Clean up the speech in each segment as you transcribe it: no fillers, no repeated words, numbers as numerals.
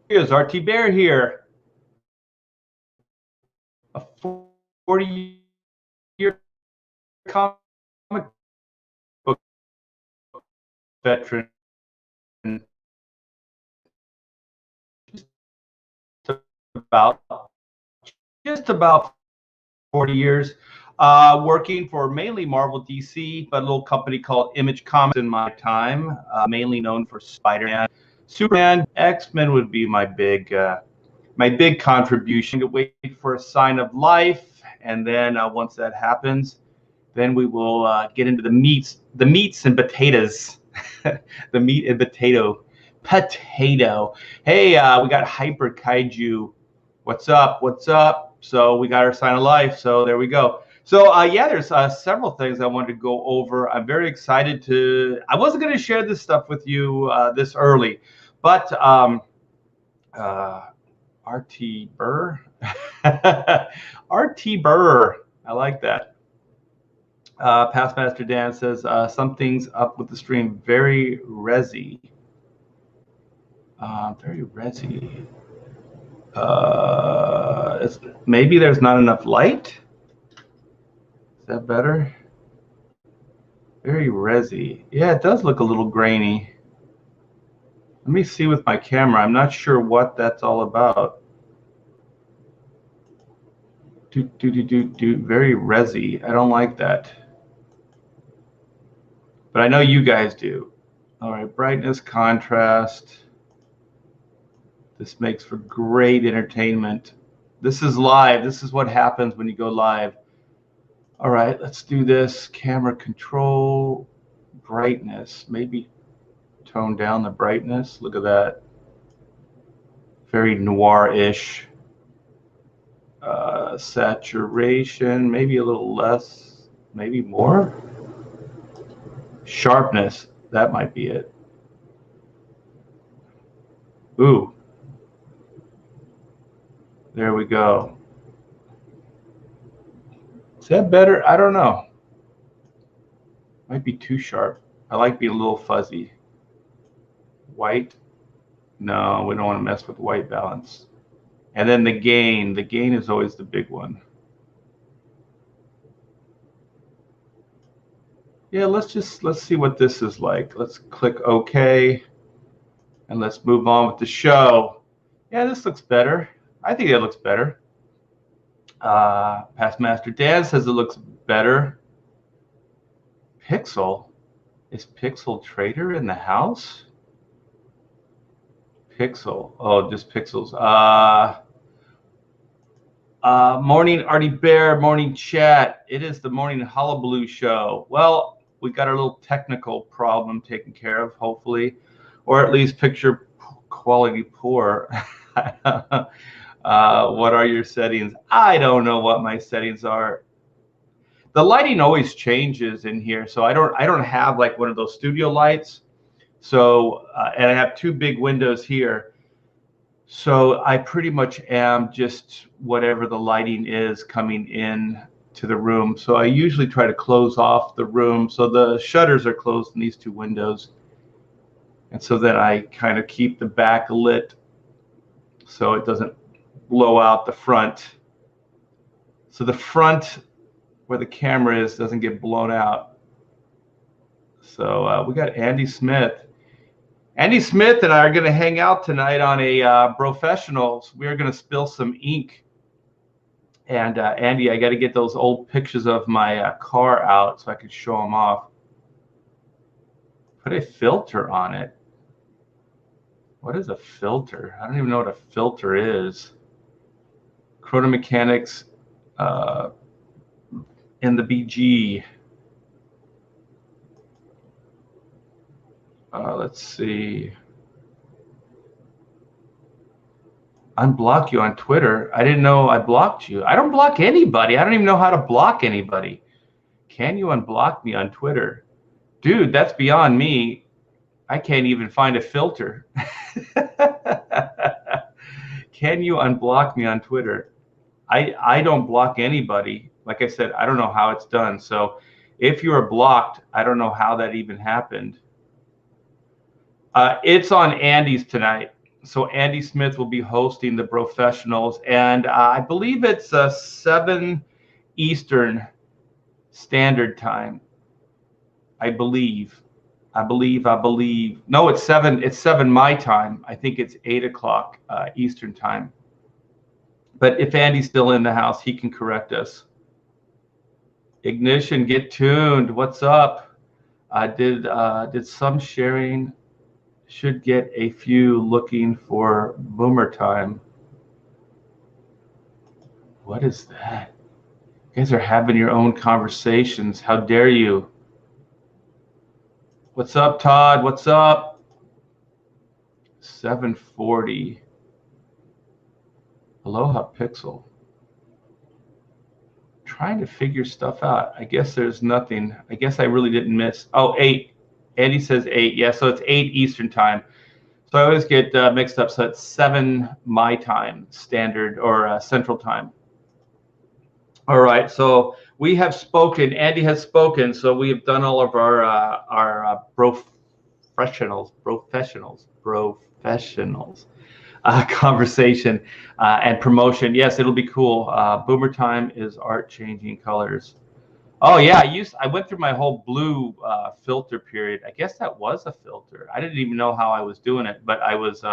Here's RT Bear here, a 40-year comic book veteran, about just about 40 years, working for mainly Marvel, DC, but a little company called Image Comics in my time, mainly known for Spider-Man, Superman, X-Men would be my big contribution. To wait for a sign of life, and then once that happens, then we will get into the meats and potatoes, the meat and potato. Hey, we got Hyper Kaiju. What's up? What's up? So we got our sign of life. So there we go. So yeah, there's several things I wanted to go over. I'm very excited to. I wasn't going to share this stuff with you this early, but RT Burr, RT Burr. I like that. Past Master Dan says something's up with the stream. Very resi. Very resi. Maybe there's not enough light. Is that better? Very resi. Yeah, it does look a little grainy. Let me see with my camera. I'm not sure what that's all about. Very resi. I don't like that. But I know you guys do. All right, brightness, contrast. This makes for great entertainment. This is live. This is what happens when you go live. All right, let's do this. Camera control, brightness. Maybe tone down the brightness. Look at that. Very noir-ish. Saturation, maybe a little less, maybe more. Sharpness, that might be it. Ooh. There we go. Is that better? I don't know. Might be too sharp. I like being a little fuzzy. White? No, we don't want to mess with white balance. And then the gain. The gain is always the big one. Yeah, let's see what this is like. Let's click OK. And let's move on with the show. Yeah, this looks better. I think it looks better. Past Master Dan says it looks better. Pixel? Is Pixel Trader in the house? Pixel. Oh, just pixels. Morning, Artie Bear. Morning, chat. It is the morning hullaballoo show. Well, we got our little technical problem taken care of, hopefully, or at least picture quality poor. What are your settings? I don't know what my settings are. The lighting always changes in here, so I don't have like one of those studio lights. So and I have two big windows here. So I pretty much am just whatever the lighting is coming in to the room. So I usually try to close off the room. So the shutters are closed in these two windows. And so that I kind of keep the back lit so it doesn't blow out the front. So the front where the camera is doesn't get blown out. So we got Andy Smith. Andy Smith and I are going to hang out tonight on a Professionals. We're going to spill some ink. And Andy, I got to get those old pictures of my car out so I can show them off. Put a filter on it. What is a filter? I don't even know what a filter is. Chrono Mechanics in the BG. Let's see. Unblock you on Twitter. I didn't know I blocked you. I don't block anybody. I don't even know how to block anybody. Can you unblock me on Twitter? Dude, that's beyond me. I can't even find a filter. Can you unblock me on Twitter? I don't block anybody. Like I said, I don't know how it's done. So if you are blocked, I don't know how that even happened. It's on Andy's tonight. So Andy Smith will be hosting the professionals, and I believe it's 7 Eastern Standard Time. I believe. No, it's 7. It's 7 my time. I think it's 8 o'clock Eastern Time. But if Andy's still in the house, he can correct us. Ignition, get tuned. What's up? Did some sharing? Should get a few looking for boomer time. What is that? You guys are having your own conversations. How dare you? What's up, Todd? What's up? 740. Aloha Pixel. Trying to figure stuff out. I guess there's nothing. I guess I really didn't miss. Oh, 8. Andy says 8. Yeah, so it's 8 Eastern Time. So I always get mixed up. So it's 7 my time, standard or Central Time. All right. So we have spoken. Andy has spoken. So we have done all of our professionals conversation and promotion. Yes, it'll be cool. Boomer time is art changing colors. Oh yeah, I went through my whole blue filter period. I guess that was a filter. I didn't even know how I was doing it, but I was.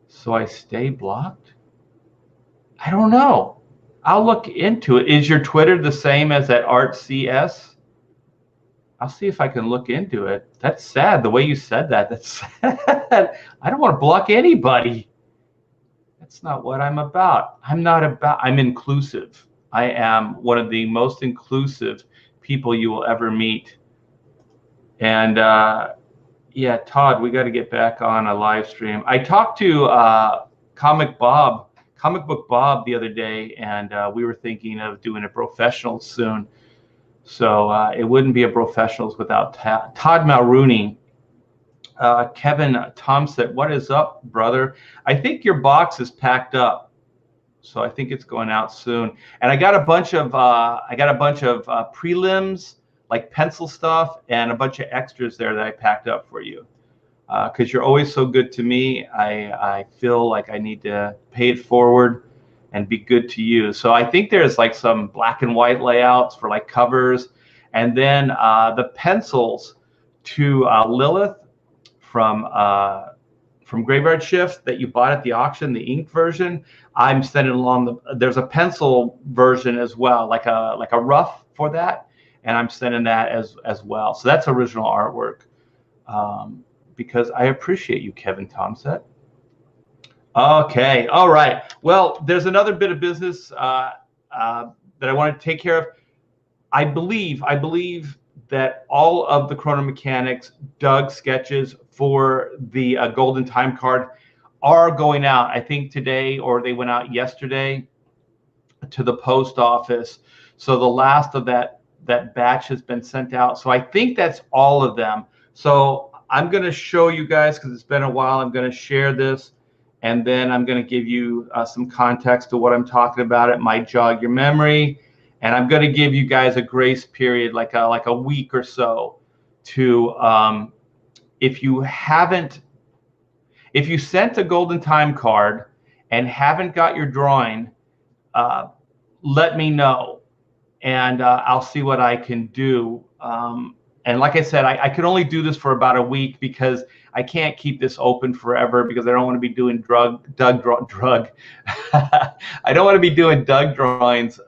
So I stay blocked? I don't know. I'll look into it. Is your Twitter the same as that ArtCS? I'll see if I can look into it. That's sad, the way you said that. That's sad. I don't want to block anybody. That's not what I'm about. I'm inclusive. I am one of the most inclusive people you will ever meet. And yeah, Todd, we got to get back on a live stream. I talked to Comic Book Bob the other day, and we were thinking of doing a professional soon. So it wouldn't be a professionals without Todd Mulrooney. Kevin Thompson, what is up, brother? I think your box is packed up, so I think it's going out soon. And I got a bunch of prelims, like pencil stuff, and a bunch of extras there that I packed up for you. Because you're always so good to me, I feel like I need to pay it forward and be good to you. So I think there's like some black and white layouts for like covers, and then the pencils to Lilith from Graveyard Shift that you bought at the auction, the ink version. I'm sending along there's a pencil version as well, like a rough for that, and I'm sending that as well. So that's original artwork. Because I appreciate you, Kevin Thompson. Okay, all right. Well, there's another bit of business that I want to take care of. I believe that all of the Chrono Mechanics Doug sketches for the Golden Time card are going out. I think today, or they went out yesterday to the post office. So the last of that batch has been sent out. So I think that's all of them. So I'm going to show you guys, because it's been a while. I'm going to share this, and then I'm going to give you some context to what I'm talking about. It might jog your memory, and I'm going to give you guys a grace period, like a week or so, to if you sent a Golden Time card and haven't got your drawing, let me know, and I'll see what I can do. And like I said, I can only do this for about a week, because I can't keep this open forever, because I don't want to be doing I don't want to be doing Doug drawings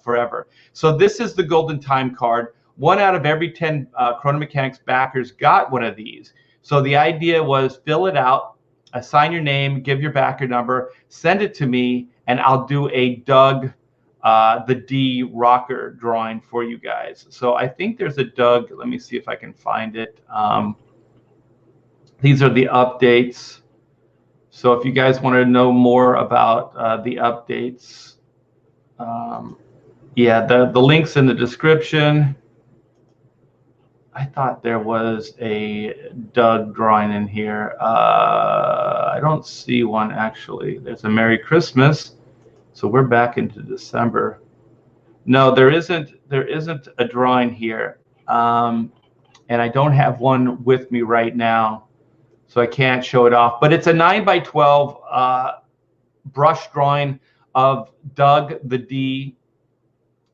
forever. So this is the Golden Time card. 1 out of every 10 Chrono Mechanics backers got one of these. So the idea was fill it out, assign your name, give your backer number, send it to me, and I'll do a Doug the D rocker drawing for you guys. So I think there's a Doug. Let me see if I can find it. These are the updates. So if you guys want to know more about the updates, yeah, the link's in the description. I thought there was a Doug drawing in here. I don't see one, actually. There's a Merry Christmas. So we're back into December. No, there isn't a drawing here. And I don't have one with me right now. so I can't show it off. But it's a 9x12 brush drawing of Doug the D,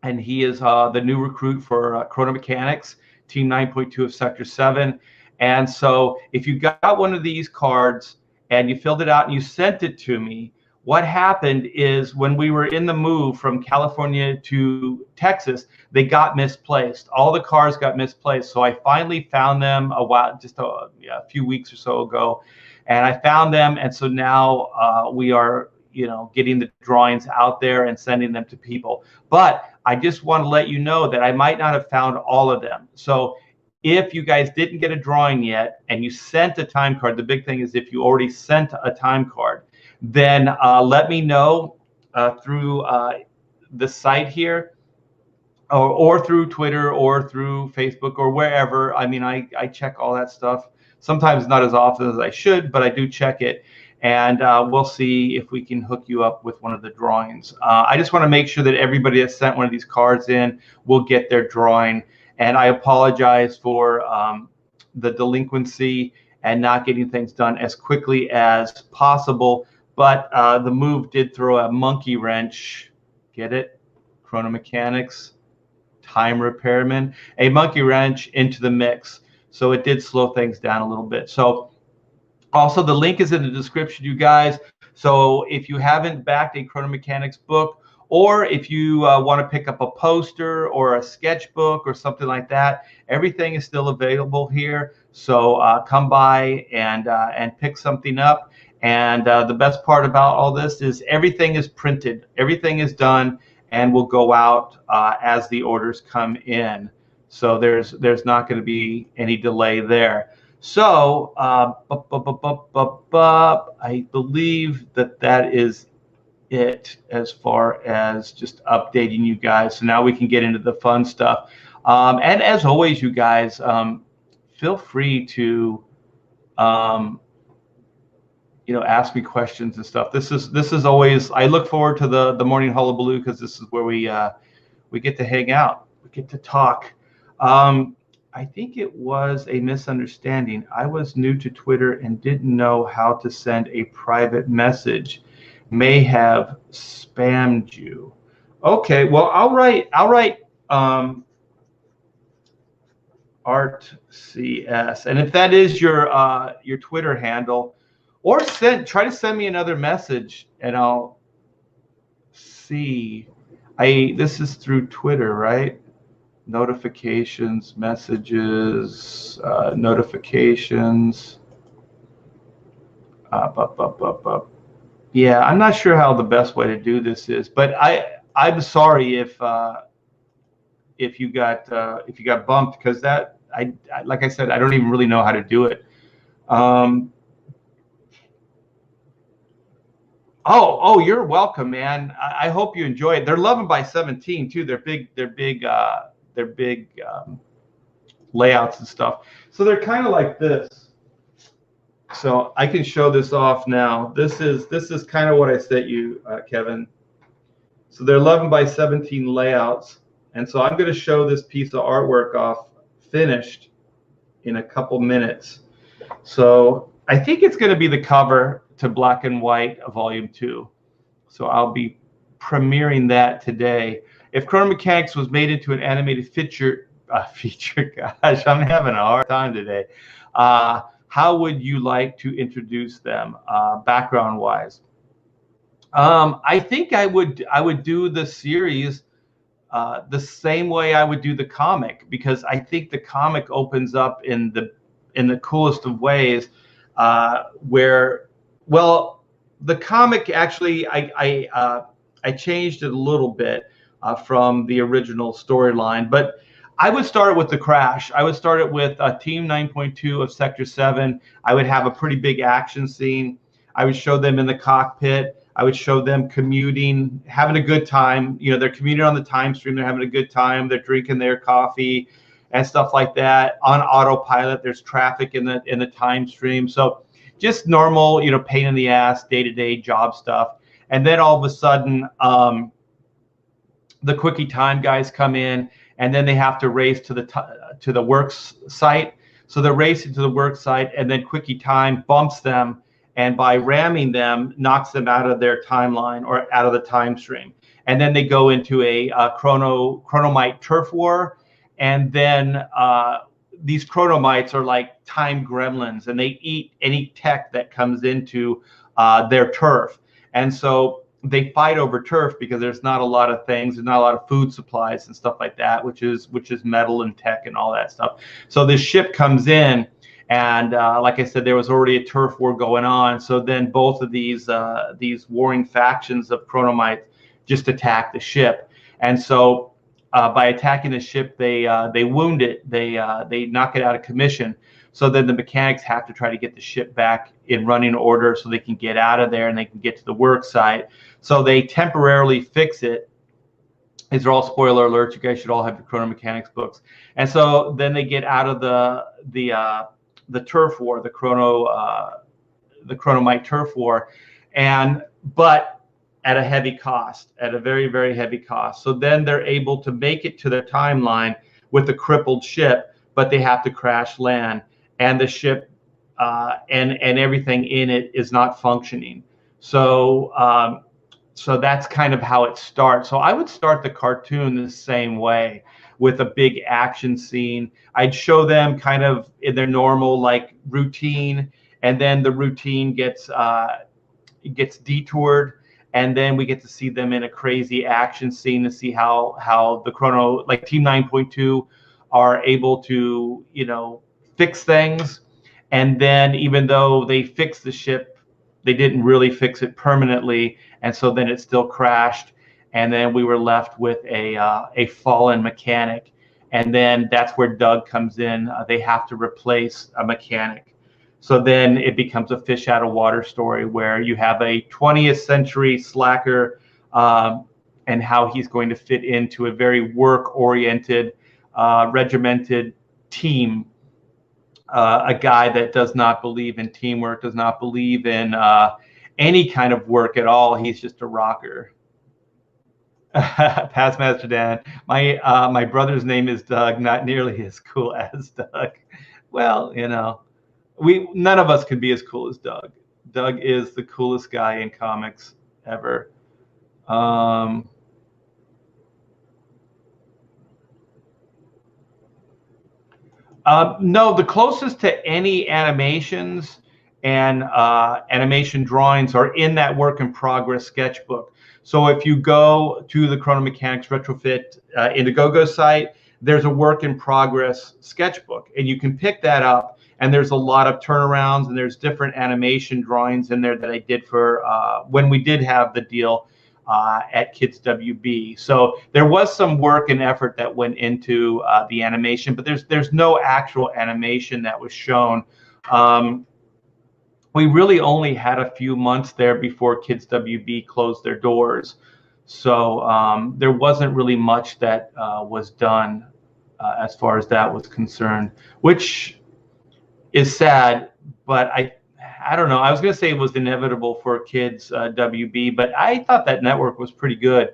and he is the new recruit for Chrono Mechanics, Team 9.2 of Sector 7. And so if you got one of these cards and you filled it out and you sent it to me, what happened is when we were in the move from California to Texas, they got misplaced. All the cars got misplaced. So I finally found them just a few weeks or so ago, and I found them. And so now we are, getting the drawings out there and sending them to people. But I just want to let you know that I might not have found all of them. So if you guys didn't get a drawing yet and you sent a time card, the big thing is if you already sent a time card, then let me know through the site here, or through Twitter or through Facebook or wherever. I mean, I check all that stuff. Sometimes not as often as I should, but I do check it. And we'll see if we can hook you up with one of the drawings. I just want to make sure that everybody that sent one of these cards in will get their drawing. And I apologize for the delinquency and not getting things done as quickly as possible. But the move did throw a monkey wrench. Get it? Chrono Mechanics, time repairman, a monkey wrench into the mix. So it did slow things down a little bit. So also the link is in the description, you guys. So if you haven't backed a Chrono Mechanics book, or if you want to pick up a poster or a sketchbook or something like that, everything is still available here. So come by and pick something up. And the best part about all this is everything is printed, everything is done, and will go out as the orders come in. So there's not going to be any delay there. So I believe that is it as far as just updating you guys. So now we can get into the fun stuff. And as always, you guys, feel free to ask me questions and stuff. This is always, I look forward to the morning hullabaloo, because this is where we get to hang out, we get to talk. I think it was a misunderstanding. I was new to Twitter and didn't know how to send a private message. May have spammed you. Okay, well, I'll write ArtCS, and if that is your Twitter handle, or try to send me another message and I'll see. This is through Twitter, right? Notifications, messages, notifications. Yeah, I'm not sure how the best way to do this is, but I'm sorry if you got bumped, because that like I said, I don't even really know how to do it. Oh, you're welcome, man. I hope you enjoy it. They're 11x17 too. They're big layouts and stuff. So they're kind of like this. So I can show this off now. This is kind of what I sent you, Kevin. So they're 11x17 layouts, and so I'm going to show this piece of artwork off finished in a couple minutes. So I think it's going to be the cover to Black and White Volume 2. So I'll be premiering that today. If Chrono Mechanics was made into an animated feature, gosh, I'm having a hard time today. How would you like to introduce them, background-wise? I think I would do the series the same way I would do the comic, because I think the comic opens up in the coolest of ways, where, well, the comic actually I changed it a little bit from the original storyline, but I would start with the crash. I would start it with Team 9.2 of Sector 7. I would have a pretty big action scene. I would show them in the cockpit. I would show them commuting, having a good time. They're commuting on the time stream. They're having a good time. They're drinking their coffee and stuff like that. On autopilot, there's traffic in the time stream. So just normal, pain in the ass, day-to-day job stuff. And then all of a sudden, the quickie time guys come in, and then they have to race to the work site. So they're racing to the work site, and then Quickie Time bumps them, and by ramming them, knocks them out of their timeline or out of the time stream. And then they go into a chronomite turf war, and then these chronomites are like time gremlins, and they eat any tech that comes into their turf. And so they fight over turf because there's not a lot of things, there's not a lot of food supplies and stuff like that, which is metal and tech and all that stuff. So this ship comes in, and like I said, there was already a turf war going on. So then both of these warring factions of chronomites just attack the ship, and so by attacking the ship, they wound it, they knock it out of commission. So then the mechanics have to try to get the ship back in running order so they can get out of there and they can get to the work site. So they temporarily fix it. These are all spoiler alerts. You guys should all have your Chrono Mechanics books. And so then they get out of the turf war, the chronomite turf war, but at a heavy cost, at a very, very heavy cost. So then they're able to make it to their timeline with a crippled ship, but they have to crash land, and the ship and everything in it is not functioning. So so that's kind of how it starts. So I would start the cartoon the same way, with a big action scene. I'd show them kind of in their normal like routine, and then the routine gets detoured, and then we get to see them in a crazy action scene to see how the Chrono, like Team 9.2, are able to, you know, fix things. And then even though they fixed the ship, they didn't really fix it permanently, and so then it still crashed, and then we were left with a fallen mechanic. And then that's where Doug comes in. They have to replace a mechanic. So then it becomes a fish out of water story, where you have a 20th century slacker and how he's going to fit into a very work-oriented, regimented team. A guy that does not believe in teamwork, does not believe in any kind of work at all. He's just a rocker. Past Master Dan, my brother's name is Doug, not nearly as cool as Doug. Well, you know, none of us could be as cool as Doug. Doug is the coolest guy in comics ever. No, the closest to any animations and animation drawings are in that work in progress sketchbook. So if you go to the Chrono Mechanics Retrofit Indiegogo site, there's a work in progress sketchbook, and you can pick that up. And there's a lot of turnarounds, and there's different animation drawings in there that I did for when we did have the deal at Kids WB. So there was some work and effort that went into the animation, but there's no actual animation that was shown. We really only had a few months there before Kids WB closed their doors. So there wasn't really much that was done as far as that was concerned, which is sad, but I don't know. I was going to say it was inevitable for Kids WB, but I thought that network was pretty good.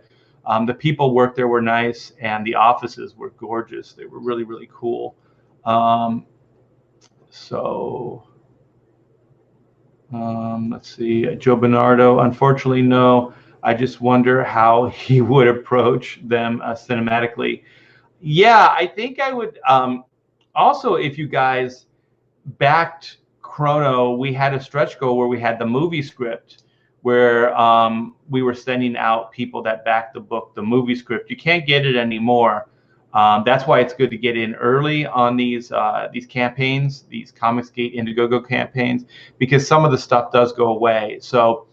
The people worked there were nice, and the offices were gorgeous. They were really, really cool. Let's see. Joe Bernardo, unfortunately, no. I just wonder how he would approach them cinematically. Yeah, I think I would. Also, if you guys backed Chrono, we had a stretch goal where we had the movie script, where we were sending out people that backed the book, the movie script. You can't get it anymore. That's why it's good to get in early on these campaigns, these Comicsgate Indiegogo campaigns, because some of the stuff does go away. So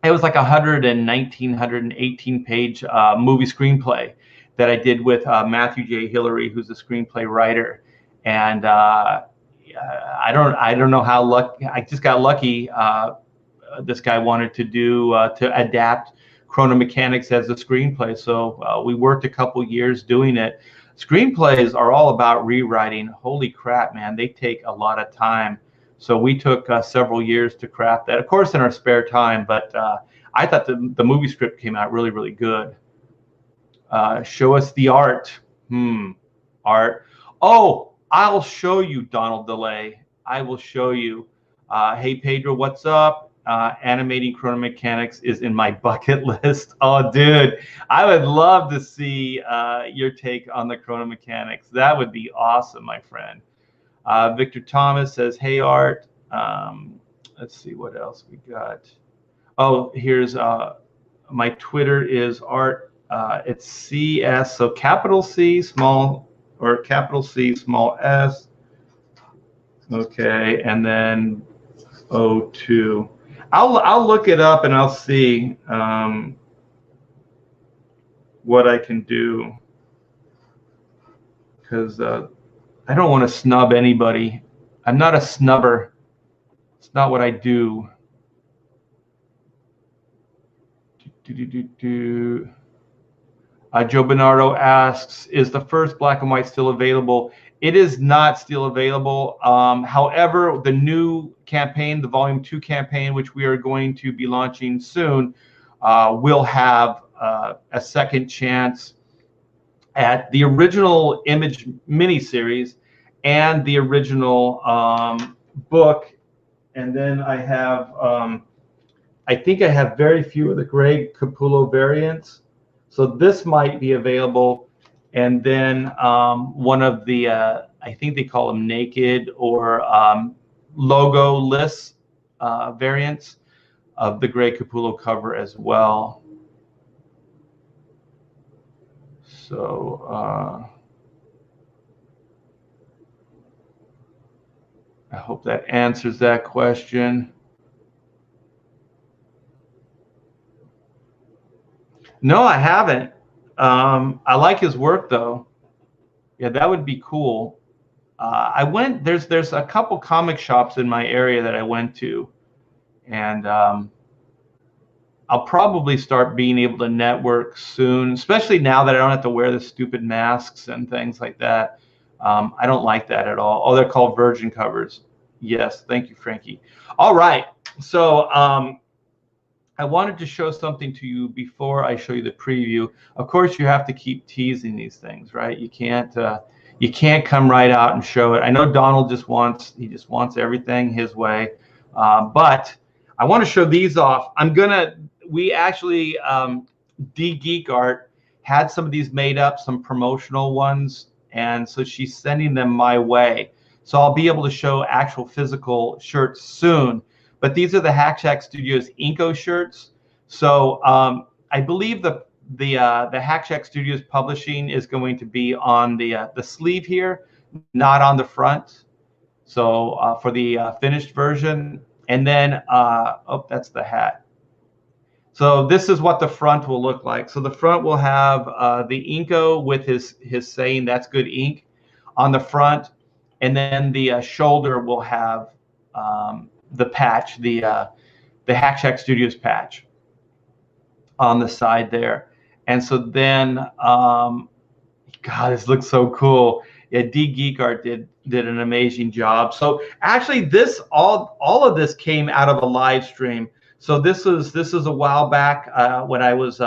it was like 119, 118 page movie screenplay that I did with Matthew J. Hillary, who's a screenplay writer. And I don't know how lucky. I just got lucky. This guy wanted to to adapt Chrono Mechanics as a screenplay, so we worked a couple years doing it. Screenplays are all about rewriting. Holy crap, man! They take a lot of time. So we took several years to craft that, of course, in our spare time. But I thought the movie script came out really, really good. Show us the art. Art. Oh. I'll show you, Donald DeLay. I will show you. Hey, Pedro, what's up? Animating Chrono Mechanics is in my bucket list. Oh, dude, I would love to see your take on the Chrono Mechanics. That would be awesome, my friend. Victor Thomas says, hey, Art. Let's see what else we got. Oh, here's my Twitter is Art. It's CS, so capital C, small, or capital C, small s. Okay, and then 02. I'll look it up and I'll see what I can do, because I don't want to snub anybody. I'm not a snubber. It's not what I do. Joe Bernardo asks, is the first black and white still available? It is not still available. However, the new campaign, the Volume 2 campaign, which we are going to be launching soon, will have a second chance at the original Image miniseries and the original book. And then I have, I think I have very few of the Greg Capullo variants. So this might be available. And then one of the, I think they call them naked or logo-less variants of the Greg Capullo cover as well. So I hope that answers that question. No, I haven't. I like his work though. Yeah, that would be cool. I went, there's a couple comic shops in my area that I went to, and I'll probably start being able to network soon, especially now that I don't have to wear the stupid masks and things like that. I don't like that at all. Oh, they're called virgin covers. Yes, thank you, Frankie. All right, so I wanted to show something to you before I show you the preview. Of course, you have to keep teasing these things, right? You can't come right out and show it. I know Donald just wants everything his way, but I want to show these off. We actually, D Geek Art had some of these made up, some promotional ones, and so she's sending them my way. So I'll be able to show actual physical shirts soon. But these are the Hack Shack Studios Inco shirts. So I believe the Hack Shack Studios publishing is going to be on the sleeve here, not on the front. So for the finished version, and then oh, that's the hat. So this is what the front will look like. So the front will have the Inco with his saying "That's good ink" on the front, and then the shoulder will have the patch, the Hack Shack Studios patch on the side there. And so then, God, this looks so cool. Yeah, D Geek Art did an amazing job. So actually, this all of this came out of a live stream. So this is a while back when I was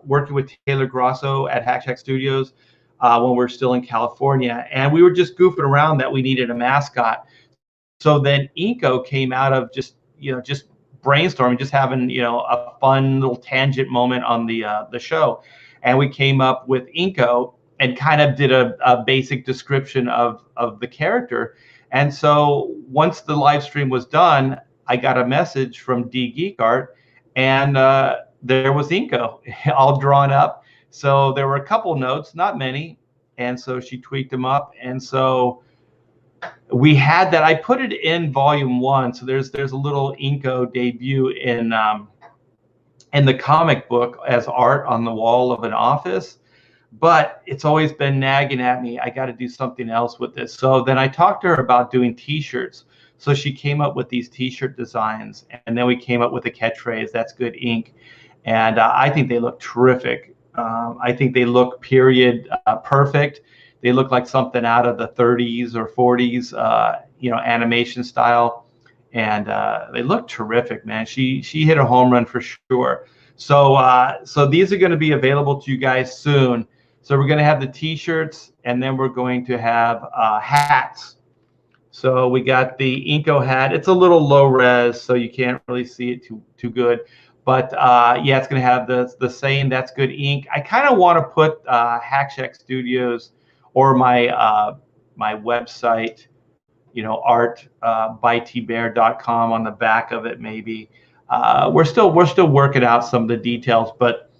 working with Taylor Grosso at Hack Shack Studios when we were still in California, and we were just goofing around that we needed a mascot. So then Inco came out of just brainstorming, just having a fun little tangent moment on the show, and we came up with Inco and kind of did a basic description of the character. And so once the live stream was done, I got a message from D Geek Art, and there was Inco all drawn up. So there were a couple notes, not many, and so she tweaked them up, and so we had that. I put it in volume 1, so there's a little Inco debut in the comic book as art on the wall of an office, but it's always been nagging at me. I got to do something else with this. So then I talked to her about doing T-shirts. So she came up with these T-shirt designs, and then we came up with a catchphrase, "That's good ink," and I think they look terrific. I think they look period perfect. They look like something out of the 30s or 40s, animation style, and they look terrific, man. She hit a home run for sure. So so these are going to be available to you guys soon. So we're going to have the t-shirts, and then we're going to have hats. So we got the Inco hat. It's a little low res, so you can't really see it too good. But yeah, it's going to have the saying "That's good ink." I kind of want to put Hack Shack Studios or my my website, art by tbear.com on the back of it. Maybe we're still working out some of the details, but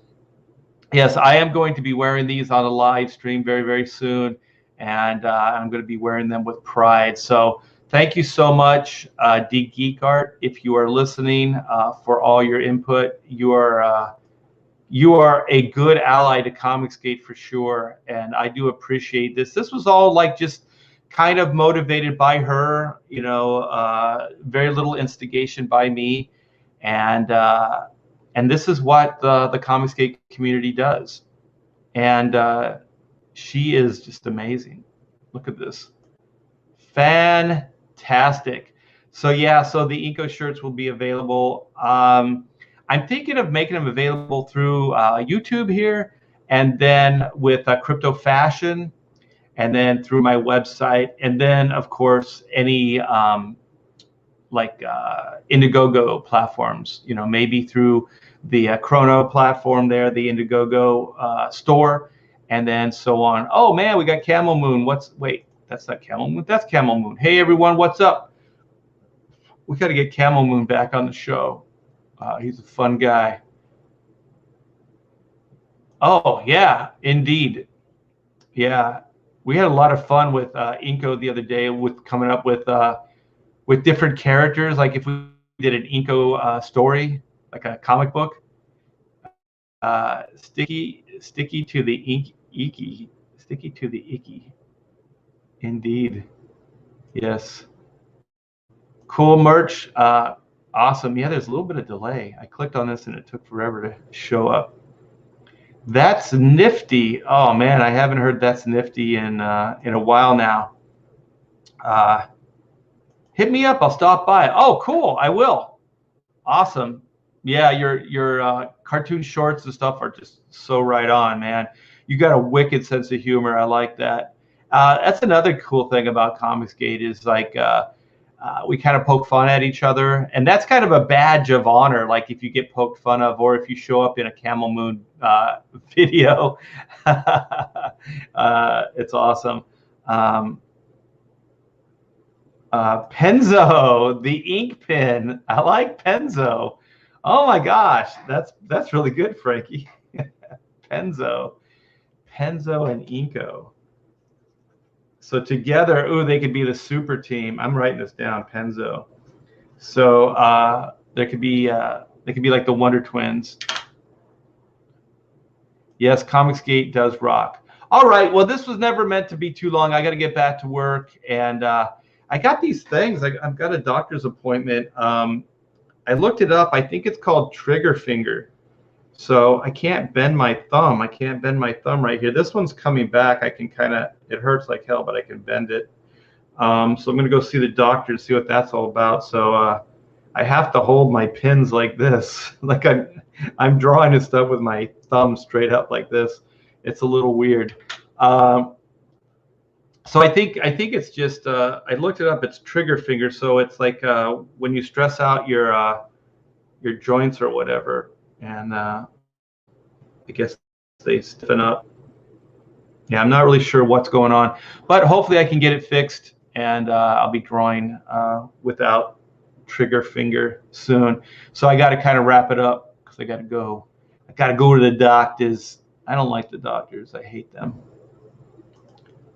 yes, I am going to be wearing these on a live stream very, very soon, and I'm going to be wearing them with pride. So thank you so much, D Geek Art, if you are listening, for all your input. You are a good ally to Comicsgate for sure, and I do appreciate this. This was all like just kind of motivated by her, very little instigation by me, and this is what the Comicsgate community does. And she is just amazing. Look at this. Fantastic. So yeah, so the Inco shirts will be available. I'm thinking of making them available through YouTube here, and then with Crypto Fashion, and then through my website, and then of course any Indiegogo platforms, maybe through the Chrono platform there, the Indiegogo store, and then so on. Oh man, we got Camel Moon. Wait, that's not Camel Moon. That's Camel Moon. Hey everyone, what's up? We got to get Camel Moon back on the show. He's a fun guy. Oh yeah, indeed. Yeah, we had a lot of fun with Inco the other day with coming up with different characters. Like if we did an Inco story, like a comic book, sticky to the icky, sticky to the icky. Indeed, yes. Cool merch. Awesome. Yeah, there's a little bit of delay. I clicked on this and it took forever to show up. That's nifty. Oh man, I haven't heard that's nifty in a while now. Hit me up. I'll stop by. Oh, cool. I will. Awesome. Yeah, your cartoon shorts and stuff are just so right on, man. You got a wicked sense of humor. I like that. That's another cool thing about Comicsgate is like we kind of poke fun at each other, and that's kind of a badge of honor. Like if you get poked fun of, or if you show up in a Camel Moon video, it's awesome. Penzo, the ink pen. I like Penzo. Oh my gosh, that's really good, Frankie. Penzo and Inco. So together, ooh, they could be the super team. I'm writing this down, Penzo. So they could be like the Wonder Twins. Yes, Comicsgate does rock. All right, well, this was never meant to be too long. I got to get back to work, and I got these things. I've got a doctor's appointment. I looked it up. I think it's called trigger finger. So I can't bend my thumb. I can't bend my thumb right here. This one's coming back. I can kind of, it hurts like hell, but I can bend it. So I'm going to go see the doctor to see what that's all about. So I have to hold my pins like this. Like I'm drawing this stuff with my thumb straight up like this. It's a little weird. So I think it's just, I looked it up. It's trigger finger. So it's like when you stress out your joints or whatever. And I guess they stiffen up. Yeah, I'm not really sure what's going on, but hopefully I can get it fixed, and I'll be drawing without trigger finger soon. So I got to kind of wrap it up because I got to go. I got to go to the doctors. I don't like the doctors. I hate them.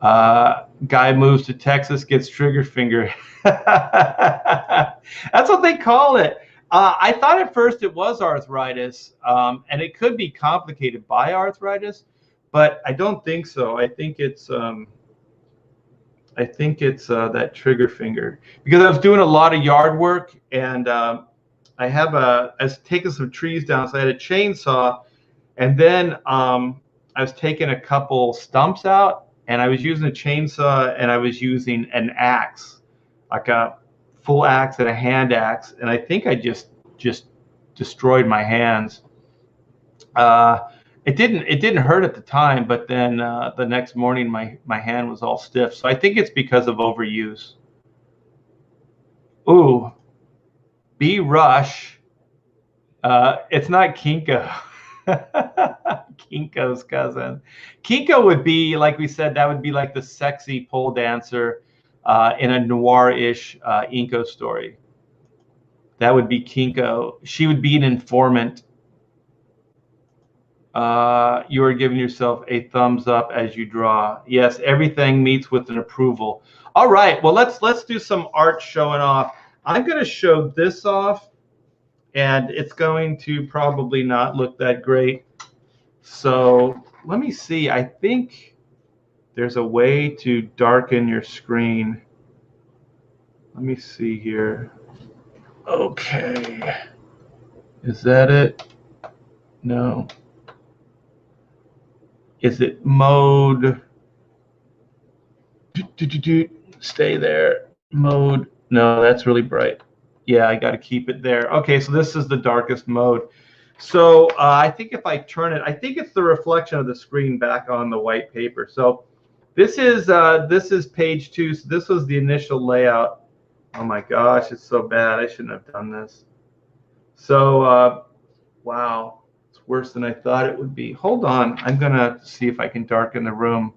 Guy moves to Texas, gets trigger finger. That's what they call it. I thought at first it was arthritis, and it could be complicated by arthritis, but I don't think so. I think it's that trigger finger, because I was doing a lot of yard work, and I was taking some trees down, so I had a chainsaw, and then I was taking a couple stumps out, and I was using a chainsaw, and I was using an axe, like a full axe and a hand axe, and I think I just destroyed my hands. it didn't hurt at the time, but then the next morning my hand was all stiff. So I think it's because of overuse. Ooh, B Rush. It's not Kinko. Kinko's cousin. Kinko would be, like we said, that would be like the sexy pole dancer in a noir-ish Inko story. That would be Kinko. She would be an informant. You are giving yourself a thumbs up as you draw. Yes, everything meets with an approval. All right, well, let's do some art showing off. I'm going to show this off, and it's going to probably not look that great. So let me see. I think there's a way to darken your screen. Let me see here. Okay. Is that it? No. Is it mode? Stay there. Mode. No, that's really bright. Yeah, I got to keep it there. Okay, so this is the darkest mode. So I think if I turn it, I think it's the reflection of the screen back on the white paper. So this is page 2. So this was the initial layout. Oh my gosh, it's so bad. I shouldn't have done this. So wow, it's worse than I thought it would be. Hold on, I'm gonna see if I can darken the room.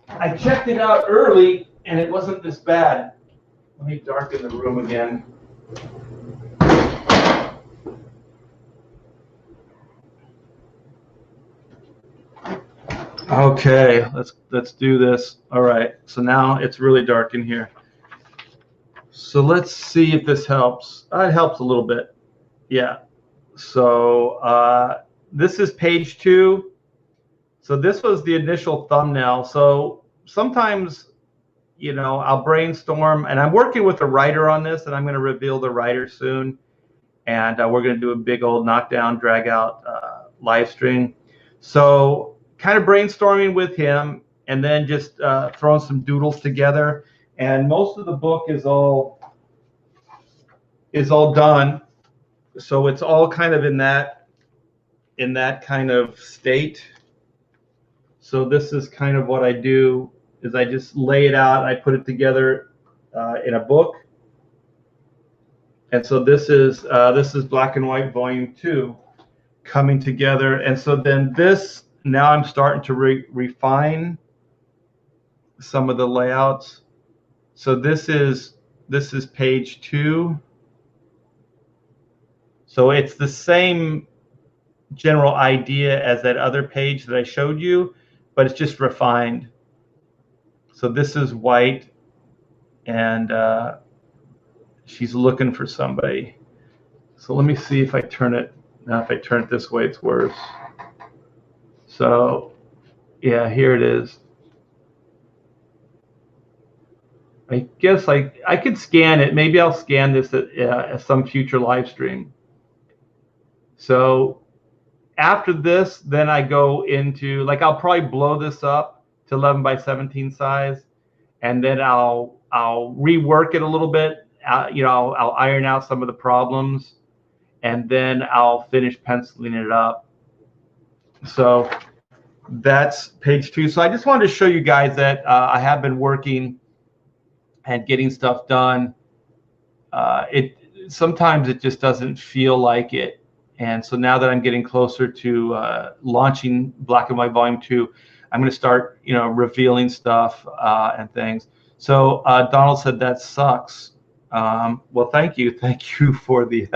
I checked it out early and it wasn't this bad. Let me darken the room again. Okay, let's do this. All right, so now it's really dark in here. So let's see if this helps. It helps a little bit. Yeah. So this is page 2. So this was the initial thumbnail. So sometimes, you know, I'll brainstorm, and I'm working with a writer on this, and I'm going to reveal the writer soon. And we're going to do a big old knockdown, drag out live stream. So kind of brainstorming with him, and then just throwing some doodles together. And most of the book is all done. So it's all kind of in that kind of state. So this is kind of what I do, is I just lay it out, I put it together in a book. And so this is Black and White Volume 2 coming together. And so then this, now I'm starting to refine some of the layouts. So this is page 2. So it's the same general idea as that other page that I showed you, but it's just refined. So this is white, and she's looking for somebody. So let me see if I turn it. Now if I turn it this way, it's worse. So yeah, here it is. I guess I could scan it. Maybe I'll scan this at some future live stream. So after this, then I go into, like, I'll probably blow this up to 11 by 17 size, and then I'll rework it a little bit. You know, I'll iron out some of the problems, and then I'll finish penciling it up. So that's page 2. So I just wanted to show you guys that I have been working and getting stuff done. Sometimes it just doesn't feel like it. And so now that I'm getting closer to launching Black and White Volume 2, I'm going to start, you know, revealing stuff and things. So Donald said that sucks. Well, thank you for the.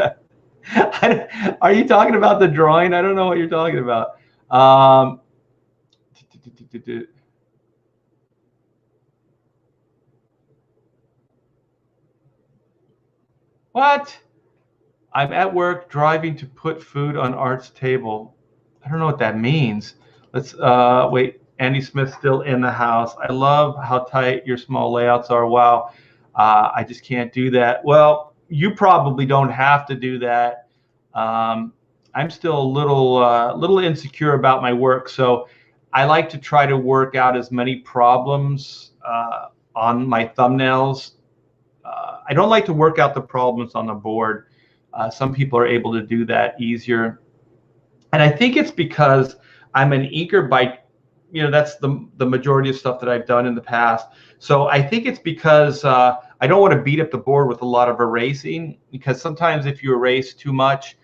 Are you talking about the drawing? I don't know what you're talking about. What? I'm at work driving to put food on Art's table. I don't know what that means. Let's wait. Andy Smith's still in the house. I love how tight your small layouts are. Wow. I just can't do that. Well, you probably don't have to do that. I'm still a little insecure about my work, so I like to try to work out as many problems on my thumbnails. I don't like to work out the problems on the board. Some people are able to do that easier. And I think it's because I'm an inker by, that's the majority of stuff that I've done in the past. So I think it's because I don't want to beat up the board with a lot of erasing, because sometimes if you erase too much,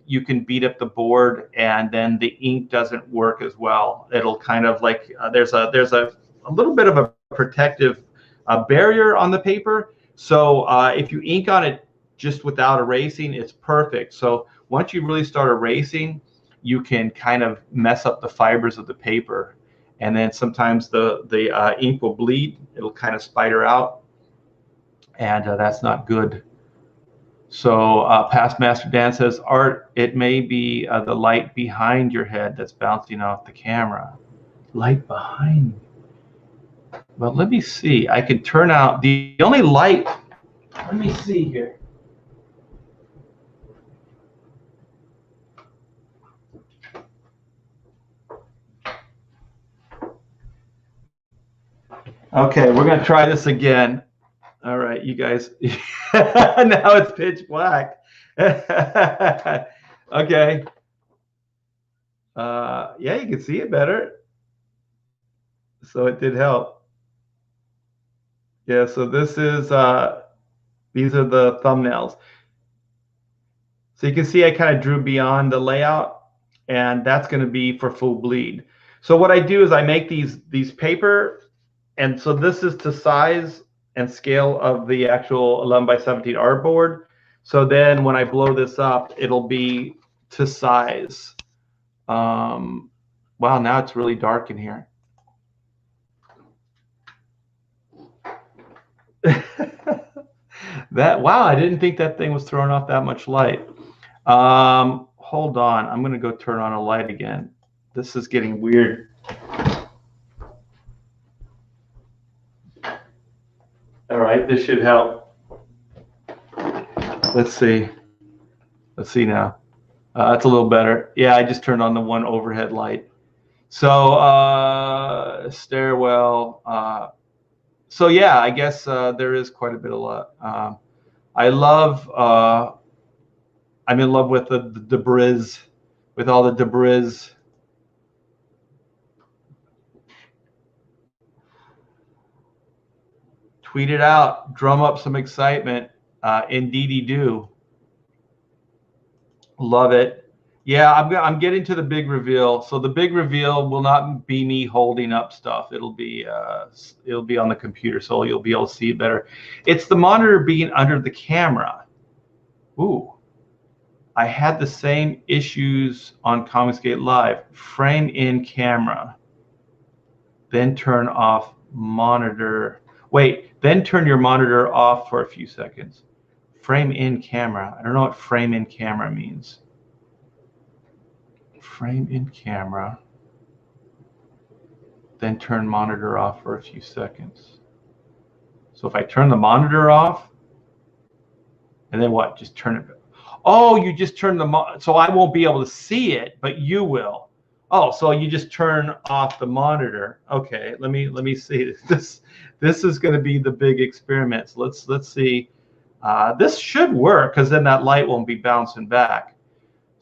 you can beat up the board and then the ink doesn't work as well. It'll kind of like, there's a little bit of a protective barrier on the paper. So if you ink on it just without erasing, it's perfect. So once you really start erasing, you can kind of mess up the fibers of the paper, and then sometimes the ink will bleed. It'll kind of spider out, and that's not good. So Past Master Dan says, Art, it may be the light behind your head that's bouncing off the camera. Light behind. Well, let me see. I can turn out the only light. Let me see here. Okay, we're going to try this again. All right, you guys. Now it's pitch black. Okay. Yeah, you can see it better. So it did help. Yeah, so this is, these are the thumbnails. So you can see I kind of drew beyond the layout, and that's going to be for full bleed. So what I do is I make these paper, and so this is to size and scale of the actual 11 by 17 artboard. So then when I blow this up, it'll be to size. Wow, now it's really dark in here. Wow, I didn't think that thing was throwing off that much light. Hold on, I'm gonna go turn on a light again. This is getting weird. All right, this should help. Let's see. Let's see now. That's a little better. Yeah, I just turned on the one overhead light. So stairwell. So yeah, I guess there is quite a bit of luck. I'm in love with the debris, with all the debris. Tweet it out, drum up some excitement. Indeedy do. Love it. Yeah, I'm getting to the big reveal. So the big reveal will not be me holding up stuff. It'll be on the computer, so you'll be able to see it better. It's the monitor being under the camera. Ooh, I had the same issues on Comicsgate Live. Frame in camera, then turn off monitor. Wait, then turn your monitor off for a few seconds. Frame in camera. I don't know what frame in camera means. Frame in camera, then turn monitor off for a few seconds. So if I turn the monitor off, and then what? Just turn it. Oh, you just turn the so I won't be able to see it, but you will. Oh, so you just turn off the monitor. Okay, let me see. This is going to be the big experiment. So let's see. This should work, because then that light won't be bouncing back.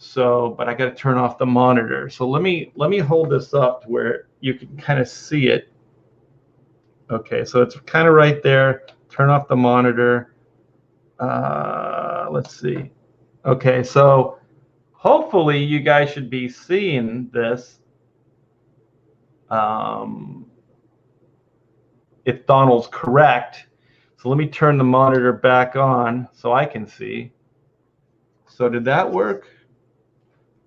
So, but I got to turn off the monitor. So let me hold this up to where you can kind of see it. Okay, so it's kind of right there. Turn off the monitor. Let's see. Okay, so hopefully you guys should be seeing this. If Donald's correct. So let me turn the monitor back on so I can see. So did that work?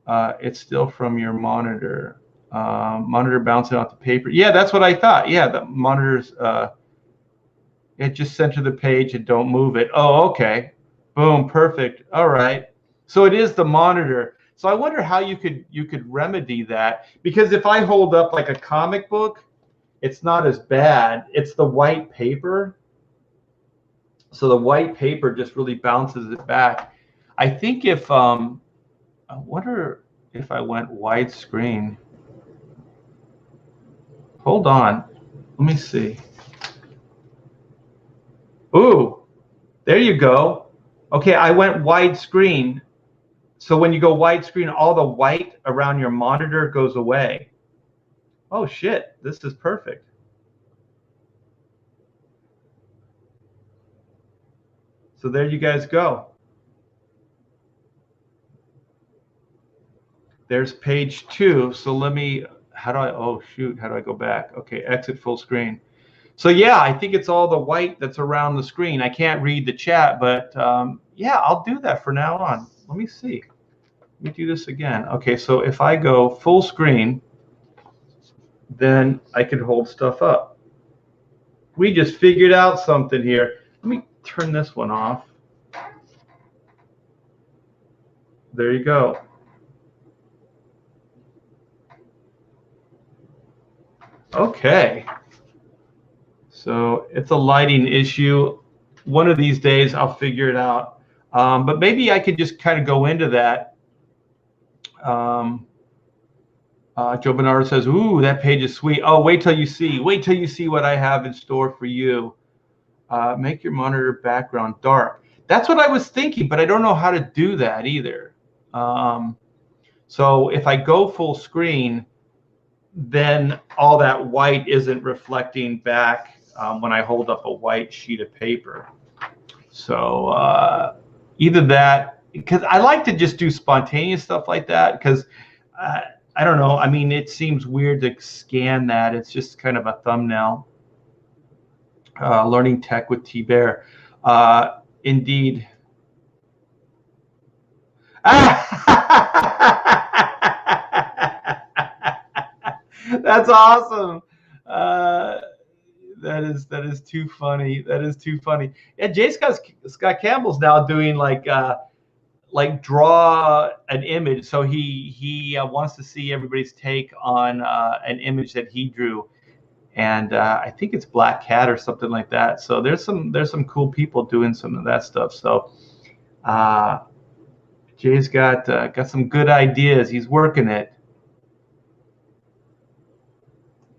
It's still from your monitor. Monitor bouncing off the paper. Yeah, that's what I thought. Yeah, the monitor's, it just center the page and don't move it. Oh, okay. Boom, perfect. All right. So it is the monitor. So I wonder how you could remedy that, because if I hold up like a comic book, it's not as bad. It's the white paper. So the white paper just really bounces it back. I think if I wonder if I went widescreen. Hold on. Let me see. Ooh, there you go. Okay, I went widescreen. So when you go widescreen, all the white around your monitor goes away. Oh shit, this is perfect. So there you guys go. There's page 2. So let me, how do I go back? Okay, exit full screen. So yeah, I think it's all the white that's around the screen. I can't read the chat, but yeah, I'll do that from now on. Let me see. Let me do this again. Okay, so if I go full screen, then I can hold stuff up. We just figured out something here. Let me turn this one off. There you go. Okay. So it's a lighting issue. One of these days I'll figure it out. But maybe I could just kind of go into that. Joe Bernardo says, "Ooh, that page is sweet." Oh, wait till you see. Wait till you see what I have in store for you. Make your monitor background dark. That's what I was thinking, but I don't know how to do that either. So if I go full screen, then all that white isn't reflecting back when I hold up a white sheet of paper. So either that, because I like to just do spontaneous stuff like that, because I don't know. I mean, it seems weird to scan that. It's just kind of a thumbnail. Learning tech with T-Bear. Indeed. That's awesome. That is too funny. That is too funny. Yeah, Scott Campbell's now doing like draw an image. So he wants to see everybody's take on an image that he drew, and I think it's Black Cat or something like that. So there's some cool people doing some of that stuff. So Jay's got some good ideas. He's working it.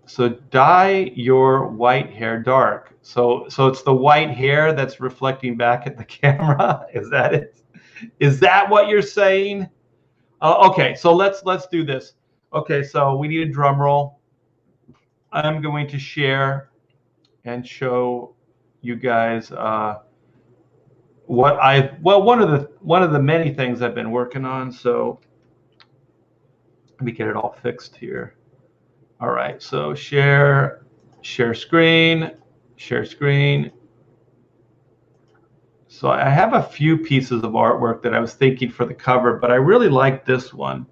So dye your white hair dark. So it's the white hair that's reflecting back at the camera. Is that it? Is that what you're saying? Okay, so let's do this. Okay, so we need a drum roll. I'm going to share and show you guys one of the many things I've been working on. So let me get it all fixed here. All right, so share screen. So I have a few pieces of artwork that I was thinking for the cover, but I really like this one.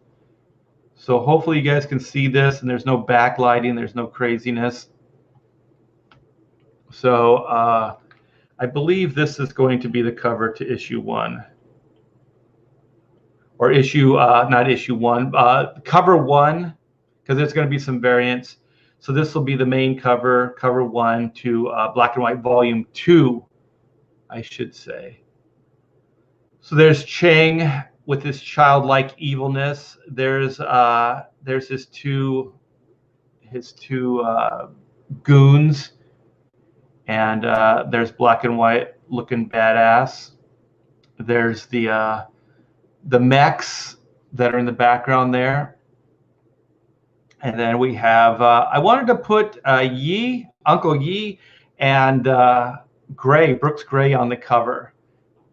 So hopefully you guys can see this, and there's no backlighting, there's no craziness. So I believe this is going to be the cover to issue 1. Or not issue 1, cover 1, because there's going to be some variants. So this will be the main cover 1 to Black and White Volume 2, I should say. So there's Chang with his childlike evilness. There's his two goons, and there's Black and White looking badass. There's the mechs that are in the background there. And then we have, I wanted to put Uncle Yi, and Brooks Gray on the cover.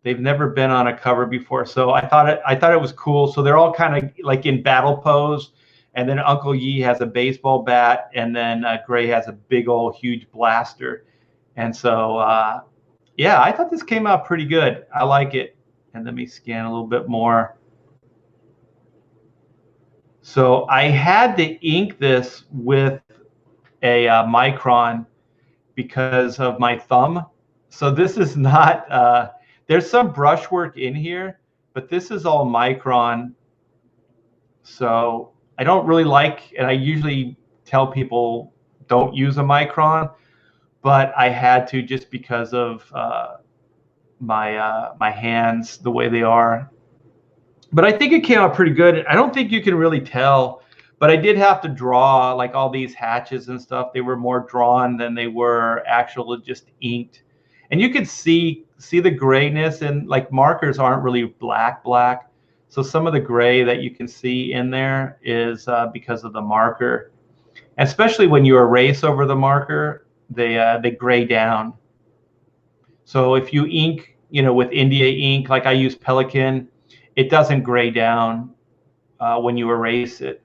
They've never been on a cover before, so I thought it was cool. So they're all kind of like in battle pose, and then Uncle Yi has a baseball bat, and then Gray has a big old huge blaster. And so yeah, I thought this came out pretty good. I like it. And let me scan a little bit more. So I had to ink this with a micron because of my thumb. So this is not, there's some brushwork in here, but this is all micron. So I don't really like, and I usually tell people don't use a micron, but I had to just because of my hands, the way they are. But I think it came out pretty good. I don't think you can really tell, but I did have to draw like all these hatches and stuff. They were more drawn than they were actually just inked. And you could see the grayness, and like markers aren't really black. So some of the gray that you can see in there is because of the marker. Especially when you erase over the marker, they gray down. So if you ink, with India ink, like I use Pelican, it doesn't gray down when you erase it.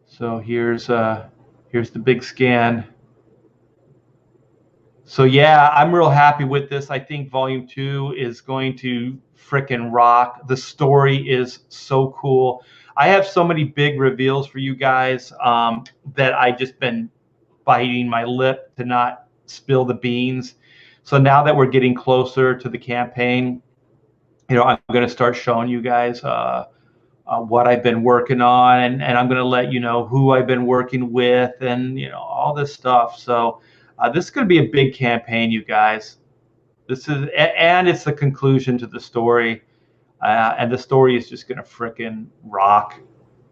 So here's the big scan. So yeah, I'm real happy with this. I think Volume 2 is going to frickin' rock. The story is so cool. I have so many big reveals for you guys that I just been biting my lip to not spill the beans. So now that we're getting closer to the campaign, I'm going to start showing you guys what I've been working on, and I'm going to let you know who I've been working with, and all this stuff. So this is going to be a big campaign, you guys. And it's the conclusion to the story, and the story is just going to frickin' rock.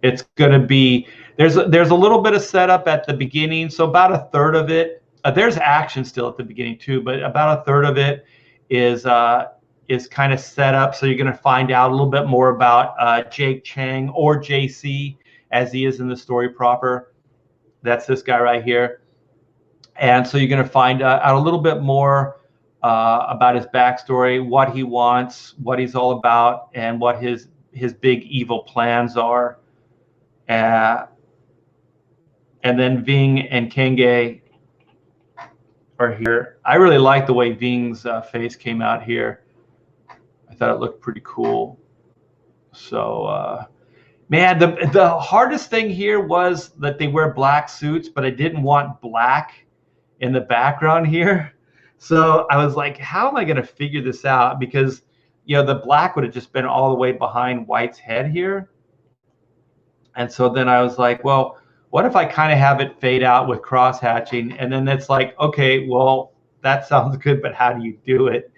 It's going to be there's a little bit of setup at the beginning, so about a third of it. There's action still at the beginning too, but about a third of it is kind of set up. So you're going to find out a little bit more about Jake Chang, or JC as he is in the story proper. That's this guy right here. And so you're going to find out a little bit more about his backstory, what he wants, what he's all about, and what his big evil plans are. And then Ving and Kenge are here. I really like the way Ving's face came out here. I thought it looked pretty cool. So, man, the hardest thing here was that they wear black suits, but I didn't want black in the background here. So I was like, how am I going to figure this out? Because, the black would have just been all the way behind White's head here. And so then I was like, well, what if I kind of have it fade out with cross hatching? And then it's like, okay, well, that sounds good, but how do you do it?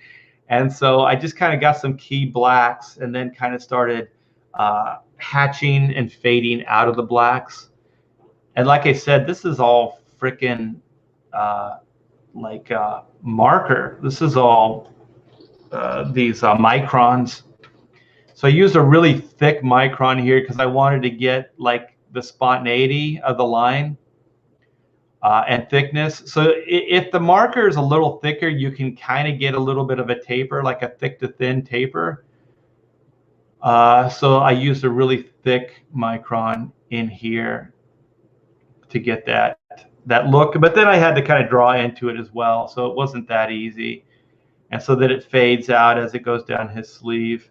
And so I just kind of got some key blacks and then kind of started hatching and fading out of the blacks. And like I said, this is all freaking marker. This is all these microns. So I used a really thick micron here because I wanted to get like the spontaneity of the line and thickness. So if the marker is a little thicker, you can kind of get a little bit of a taper, like a thick to thin taper. So I used a really thick micron in here to get that look. But then I had to kind of draw into it as well. So it wasn't that easy. And so that it fades out as it goes down his sleeve.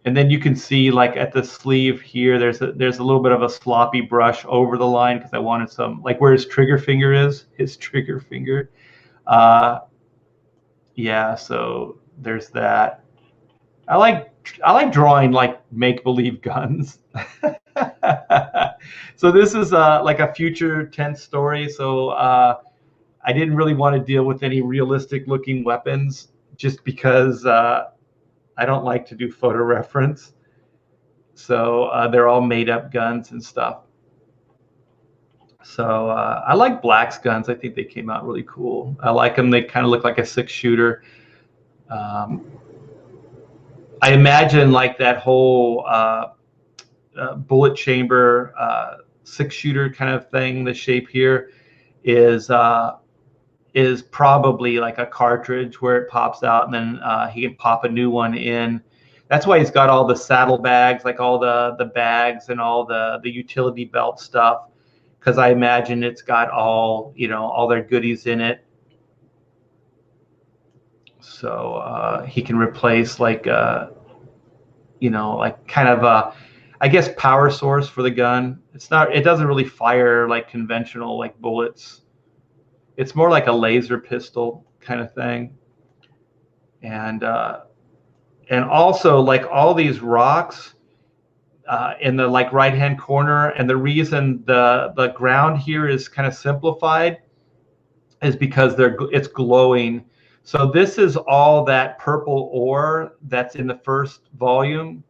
And then you can see, like at the sleeve here, there's a little bit of a sloppy brush over the line because I wanted some, like where his trigger finger is, yeah, so there's that. I like drawing like make-believe guns. So this is like a future tense story. So I didn't really want to deal with any realistic looking weapons just because I don't like to do photo reference. So they're all made up guns and stuff. So I like Black's guns. I think they came out really cool. I like them. They kind of look like a 6-shooter. I imagine like that whole bullet chamber 6-shooter kind of thing. The shape here is probably like a cartridge where it pops out and then he can pop a new one in. That's why he's got all the saddlebags, like all the bags and all the utility belt stuff, because I imagine it's got all all their goodies in it. So he can replace like like kind of a, I guess, power source for the gun. It doesn't really fire like conventional like bullets. It's more like a laser pistol kind of thing. And also like all these rocks in the like right hand corner, and the reason the ground here is kind of simplified is because it's glowing. So this is all that purple ore that's in the first volume.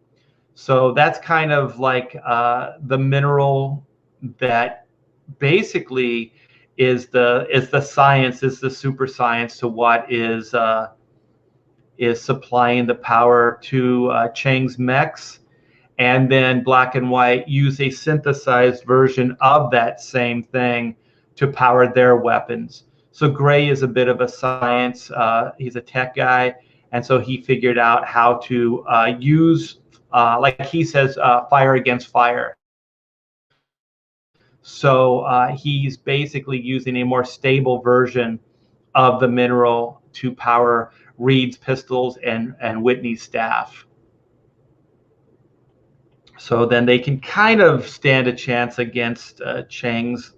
So that's kind of like the mineral that basically is the science, is the super science to what is is supplying the power to Chang's mechs, and then Black and White use a synthesized version of that same thing to power their weapons. So Gray is a bit of a science, he's a tech guy, and so he figured out how to use, like he says, fire against fire. So he's basically using a more stable version of the mineral to power Reed's pistols and Whitney's staff. So then they can kind of stand a chance against Chang's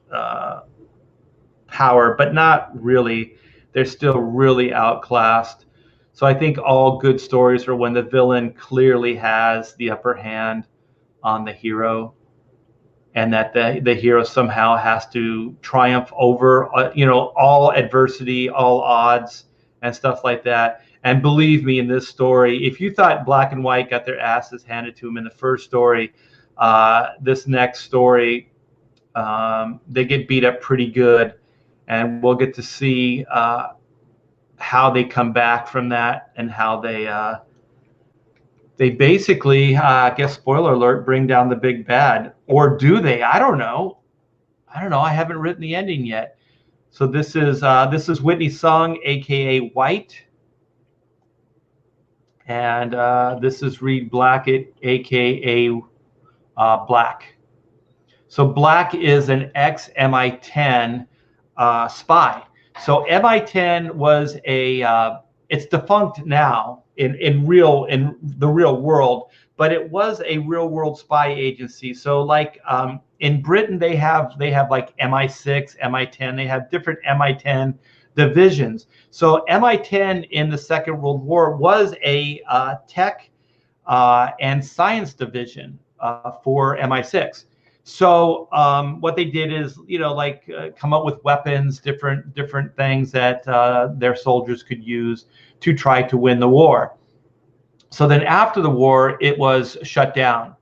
power, but not really. They're still really outclassed. So I think all good stories are when the villain clearly has the upper hand on the hero, and that the hero somehow has to triumph over all adversity, all odds, and stuff like that. And believe me, in this story, if you thought Black and White got their asses handed to them in the first story, this next story, they get beat up pretty good, and we'll get to see how they come back from that, and how they basically, I guess, spoiler alert, bring down the big bad. Or do they? I don't know. I haven't written the ending yet. So this is Whitney Sung, aka White, and this is Reed Blackett, aka Black. So Black is an ex-MI10 spy. So MI10 was it's defunct now in the real world, but it was a real world spy agency. So like in Britain, they have like MI6, MI10. They have different MI10 divisions. So MI10 in the Second World War was a tech and science division for MI6. So what they did is, come up with weapons, different things that their soldiers could use to try to win the war. So then after the war, it was shut down.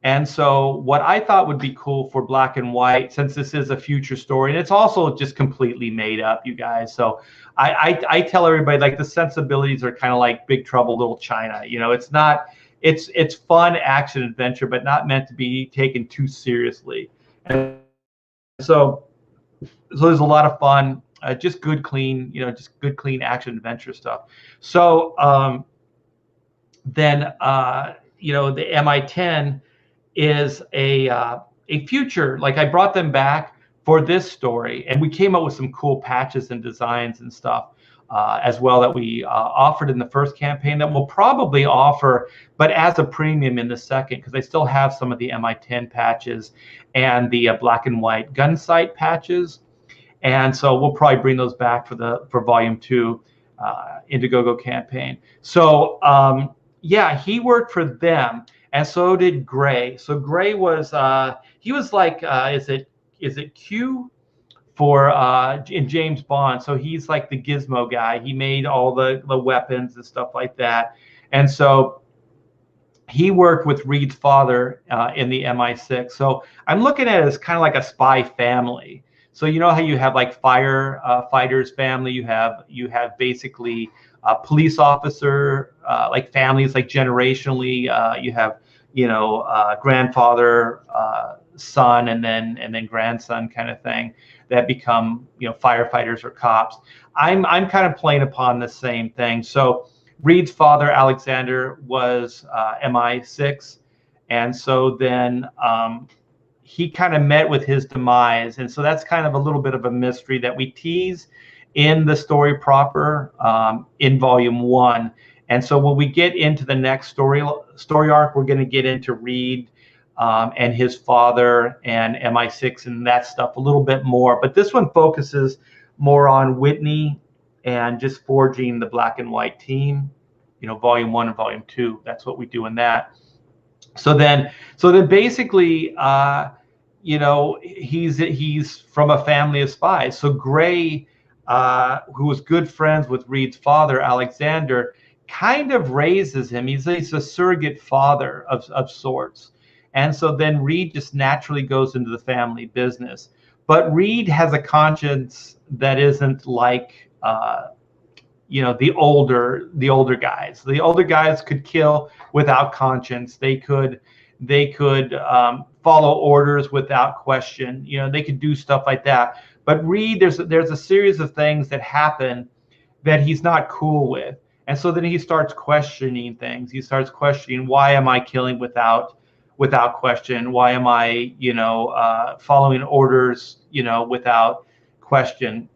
And so what I thought would be cool for Black and White, since this is a future story, and it's also just completely made up, you guys. So I tell everybody, like, the sensibilities are kind of like Big Trouble Little China. It's not. It's fun action adventure, but not meant to be taken too seriously. And so there's a lot of fun, just good, clean, clean action adventure stuff. So then the MI10 is a future. Like, I brought them back for this story, and we came up with some cool patches and designs and stuff. As well, that we offered in the first campaign, that we'll probably offer, but as a premium in the second, because I still have some of the MI10 patches and the Black and White gun sight patches, and so we'll probably bring those back for Volume 2 Indiegogo campaign. So yeah, he worked for them, and so did Gray. So Gray was he was like is it Q? For in James Bond, so he's like the gizmo guy. He made all the weapons and stuff like that, and so he worked with Reed's father in the MI6. So I'm looking at it as kind of like a spy family. So you know how you have like fighters family, you have basically a police officer like families, like generationally you have grandfather, son, and then grandson kind of thing, that become firefighters or cops. I'm kind of playing upon the same thing. So Reed's father, Alexander, was MI6, and so then he kind of met with his demise, and so that's kind of a little bit of a mystery that we tease in the story proper in Volume 1. And so when we get into the next story arc, we're going to get into Reed and his father and MI6 and that stuff a little bit more. But this one focuses more on Whitney and just forging the Black and White team, Volume 1 and Volume 2. That's what we do in that. So then basically, he's from a family of spies. So Gray, who was good friends with Reed's father, Alexander, kind of raises him. He's a surrogate father of sorts. And so then Reed just naturally goes into the family business. But Reed has a conscience that isn't like the older guys. The older guys could kill without conscience. They could follow orders without question. They could do stuff like that. But Reed, there's a series of things that happen that he's not cool with. And so then he starts questioning things. He starts questioning, why am I killing without question? Why am I, following orders, without question?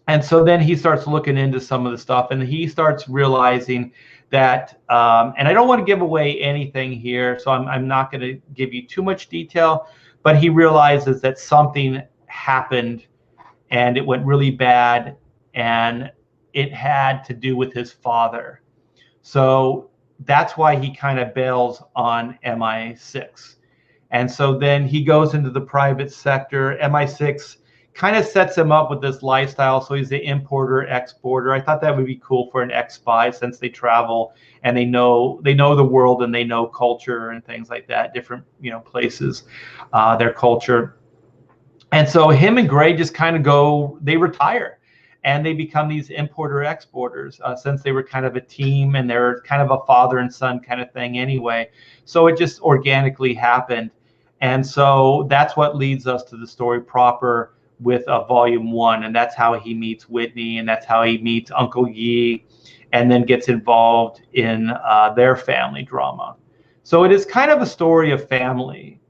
And so then he starts looking into some of the stuff, and he starts realizing that, and I don't want to give away anything here, so I'm not going to give you too much detail, but he realizes that something happened and it went really bad, and it had to do with his father. So that's why he kind of bails on MI6. And so then he goes into the private sector. MI6 kind of sets him up with this lifestyle. So he's the importer, exporter. I thought that would be cool for an ex-spy, since they travel and they know the world and they know culture and things like that, different places, their culture. And so him and Gray just kind of they retire, and they become these importer exporters, since they were kind of a team and they're kind of a father and son kind of thing anyway. So it just organically happened. And so that's what leads us to the story proper with volume 1. And that's how he meets Whitney, and that's how he meets Uncle Yi, and then gets involved in their family drama. So it is kind of a story of family.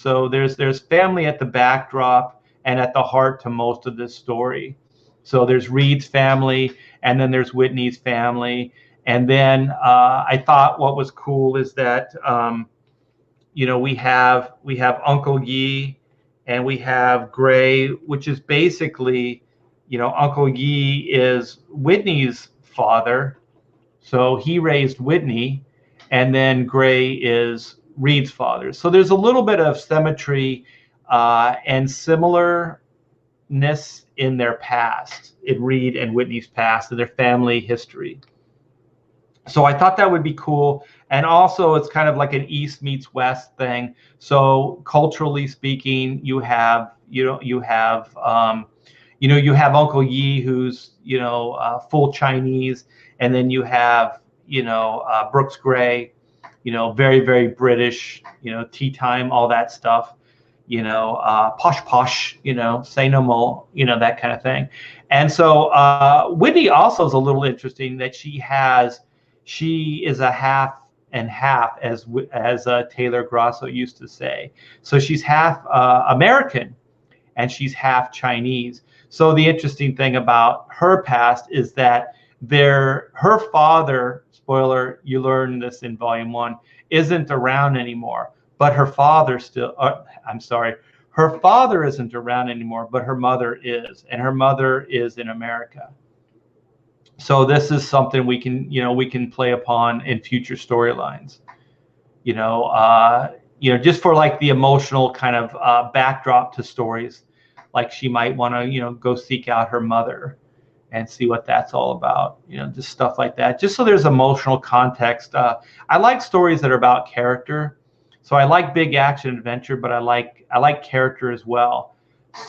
So there's family at the backdrop and at the heart to most of this story. So there's Reed's family, and then there's Whitney's family. And then I thought what was cool is that we have Uncle Yi, and we have Gray, which is basically, Uncle Yi is Whitney's father, so he raised Whitney, and then Gray is Reed's father. So there's a little bit of symmetry and similarness in their past, in Reed and Whitney's past, and their family history. So I thought that would be cool. And also it's kind of like an East meets West thing. So culturally speaking, you have Uncle Yi, who's, full Chinese. And then you have, Brooks Gray, very, very British, tea time, all that stuff, posh, say no more, that kind of thing. And so Whitney also is a little interesting that she is a half and half, as Taylor Grosso used to say. So she's half American and she's half Chinese. So the interesting thing about her past is that her father, spoiler, you learn this in volume 1, isn't around anymore, but her father her father isn't around anymore, but her mother is, and her mother is in America. So this is something we can play upon in future storylines, just for like the emotional kind of backdrop to stories. Like she might want to, go seek out her mother and see what that's all about, just stuff like that, just so there's emotional context. I like stories that are about character. So I like big action adventure, but I like character as well.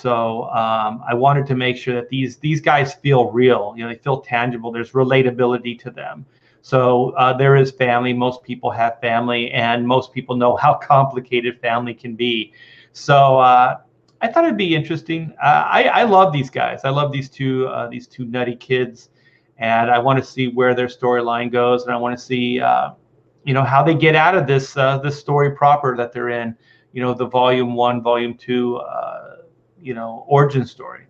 So I wanted to make sure that these guys feel real, they feel tangible. There's relatability to them. So there is family. Most people have family, and most people know how complicated family can be. So I thought it'd be interesting. I love these guys. I love these two nutty kids, and I want to see where their storyline goes, and I want to see how they get out of this story proper that they're in. The volume 1, volume 2. Origin story.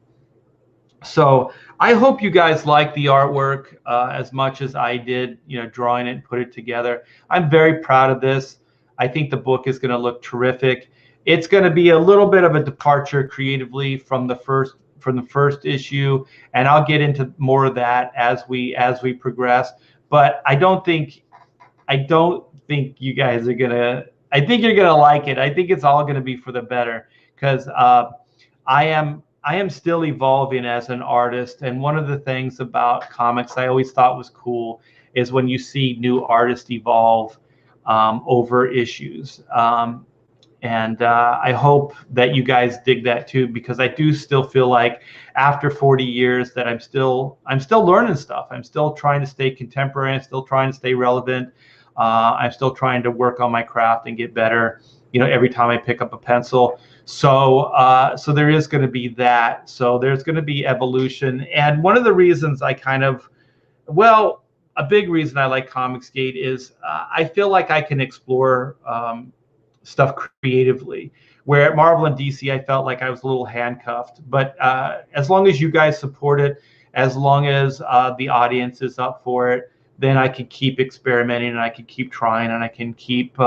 So I hope you guys like the artwork as much as I did, drawing it and put it together. I'm very proud of this. I think the book is going to look terrific. It's going to be a little bit of a departure creatively from the first issue, and I'll get into more of that as we progress. But I don't think you guys are gonna. I think you're gonna like it. I think it's all going to be for the better, because I am still evolving as an artist, and one of the things about comics I always thought was cool is when you see new artists evolve over issues. And I hope that you guys dig that too, because I do still feel like after 40 years that I'm still learning stuff. I'm still trying to stay contemporary. I'm still trying to stay relevant. I'm still trying to work on my craft and get better, every time I pick up a pencil. So there is going to be that. So there's going to be evolution. And one of the reasons a big reason I like Comicsgate is I feel like I can explore stuff creatively. Where at Marvel and DC, I felt like I was a little handcuffed. But as long as you guys support it, as long as the audience is up for it, then I can keep experimenting and I can keep trying and I can keep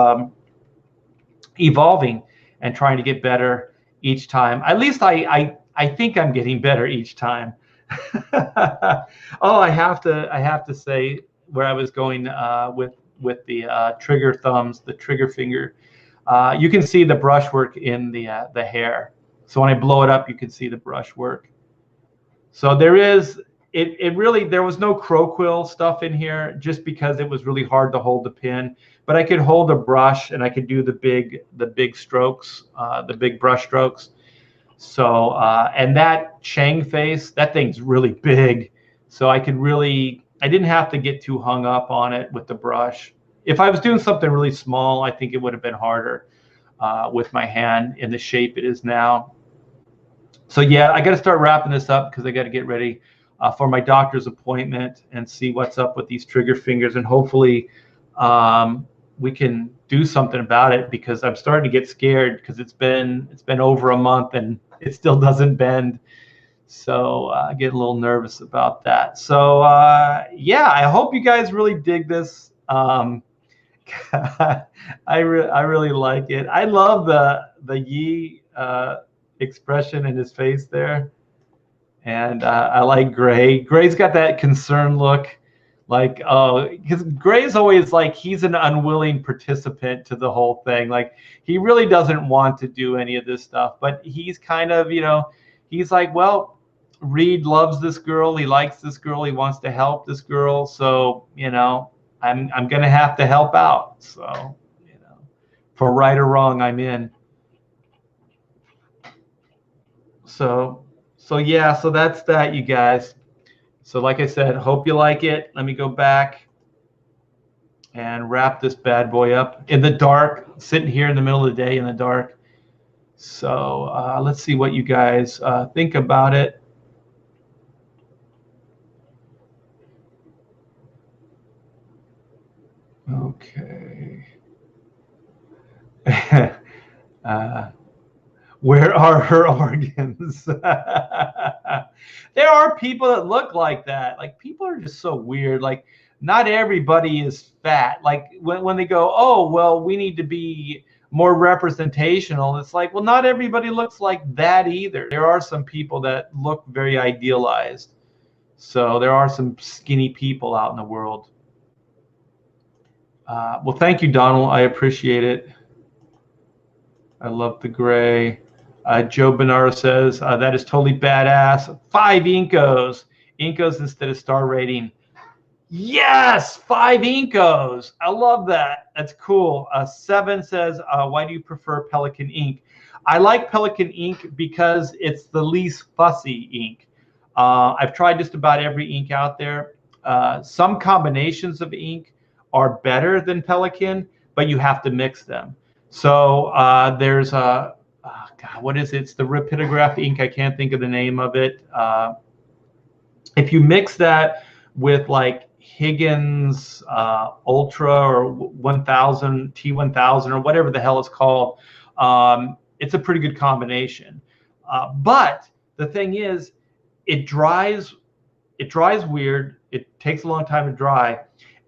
evolving and trying to get better each time. At least I think I'm getting better each time. Oh, I have to say where I was going with the trigger thumbs, the trigger finger. You can see the brushwork in the hair. So when I blow it up, you can see the brushwork. So there was no crow quill stuff in here just because it was really hard to hold the pen. But I could hold a brush and I could do the big strokes, the big brush strokes. So and that Chang face, that thing's really big. So I didn't have to get too hung up on it with the brush. If I was doing something really small, I think it would have been harder with my hand in the shape it is now. So yeah, I got to start wrapping this up because I got to get ready for my doctor's appointment and see what's up with these trigger fingers, and hopefully we can do something about it, because I'm starting to get scared because it's been over a month and it still doesn't bend. So I get a little nervous about that. So yeah, I hope you guys really dig this. I really like it. I love the Yi expression in his face there, and I like Gray. Gray's got that concerned look, like, oh, because Gray's always like he's an unwilling participant to the whole thing. Like he really doesn't want to do any of this stuff, but he's kind of, he's like, well, Reed loves this girl. He likes this girl. He wants to help this girl. So, I'm gonna have to help out. So, for right or wrong, I'm in. So yeah, so that's that, you guys. So like I said, hope you like it. Let me go back and wrap this bad boy up in the dark, sitting here in the middle of the day in the dark. So let's see what you guys think about it. Okay. Where are her organs? There are people that look like that. Like, people are just so weird. Like, not everybody is fat. Like, when they go, oh, well, we need to be more representational, it's like, well, not everybody looks like that either. There are some people that look very idealized. So there are some skinny people out in the world. Well, thank you, Donald. I appreciate it. I love the gray. Joe Bernardo says, that is totally badass. 5 Incos. Incos instead of star rating. Yes, 5 Incos. I love that. That's cool. 7 says, why do you prefer Pelican ink? I like Pelican ink because it's the least fussy ink. I've tried just about every ink out there. Some combinations of ink are better than Pelican, but you have to mix them. So there's a, God, what is it? It's the Rapidograph ink. I can't think of the name of it. If you mix that with like Higgins Ultra or 1000, T1000 or whatever the hell it's called, it's a pretty good combination. But the thing is, it dries weird. It takes a long time to dry.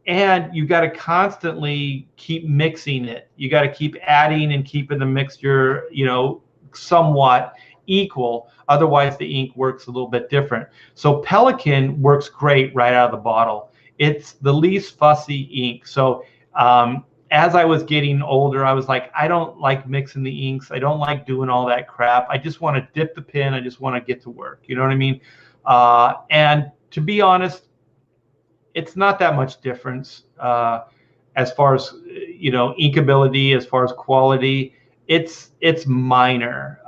And you got to constantly keep mixing it. You got to keep adding and keeping the mixture, somewhat equal. Otherwise, the ink works a little bit different. So Pelican works great right out of the bottle. It's the least fussy ink. So as I was getting older, I was like, I don't like mixing the inks. I don't like doing all that crap. I just want to dip the pen. I just want to get to work. You know what I mean? And to be honest, it's not that much difference as far as inkability, as far as quality. it's minor.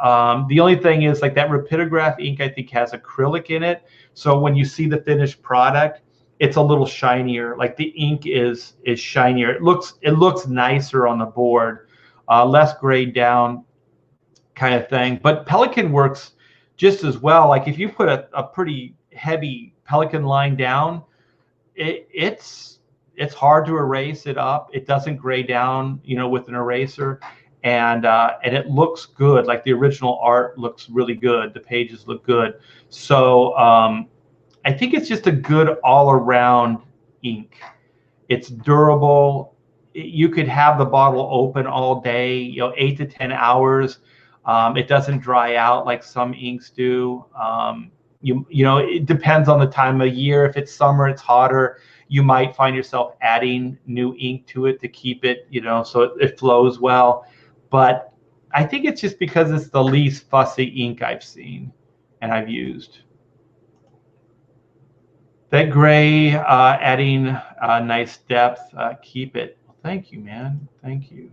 The only thing is like that rapidograph ink, I think, has acrylic in it. So when you see the finished product, it's a little shinier. Like the ink is shinier. It looks nicer on the board, less grayed down kind of thing. But Pelican works just as well. Like if you put a pretty heavy Pelican line down, it's hard to erase it up. It doesn't gray down, with an eraser, and it looks good. Like the original art looks really good. The pages look good. So I think it's just a good all-around ink. It's durable. You could have the bottle open all day, 8 to 10 hours. It doesn't dry out like some inks do. It depends on the time of year. If it's summer, it's hotter. You might find yourself adding new ink to it to keep it, so it flows well. But I think it's just because it's the least fussy ink I've seen and I've used. That gray, adding nice depth, keep it. Thank you, man. Thank you.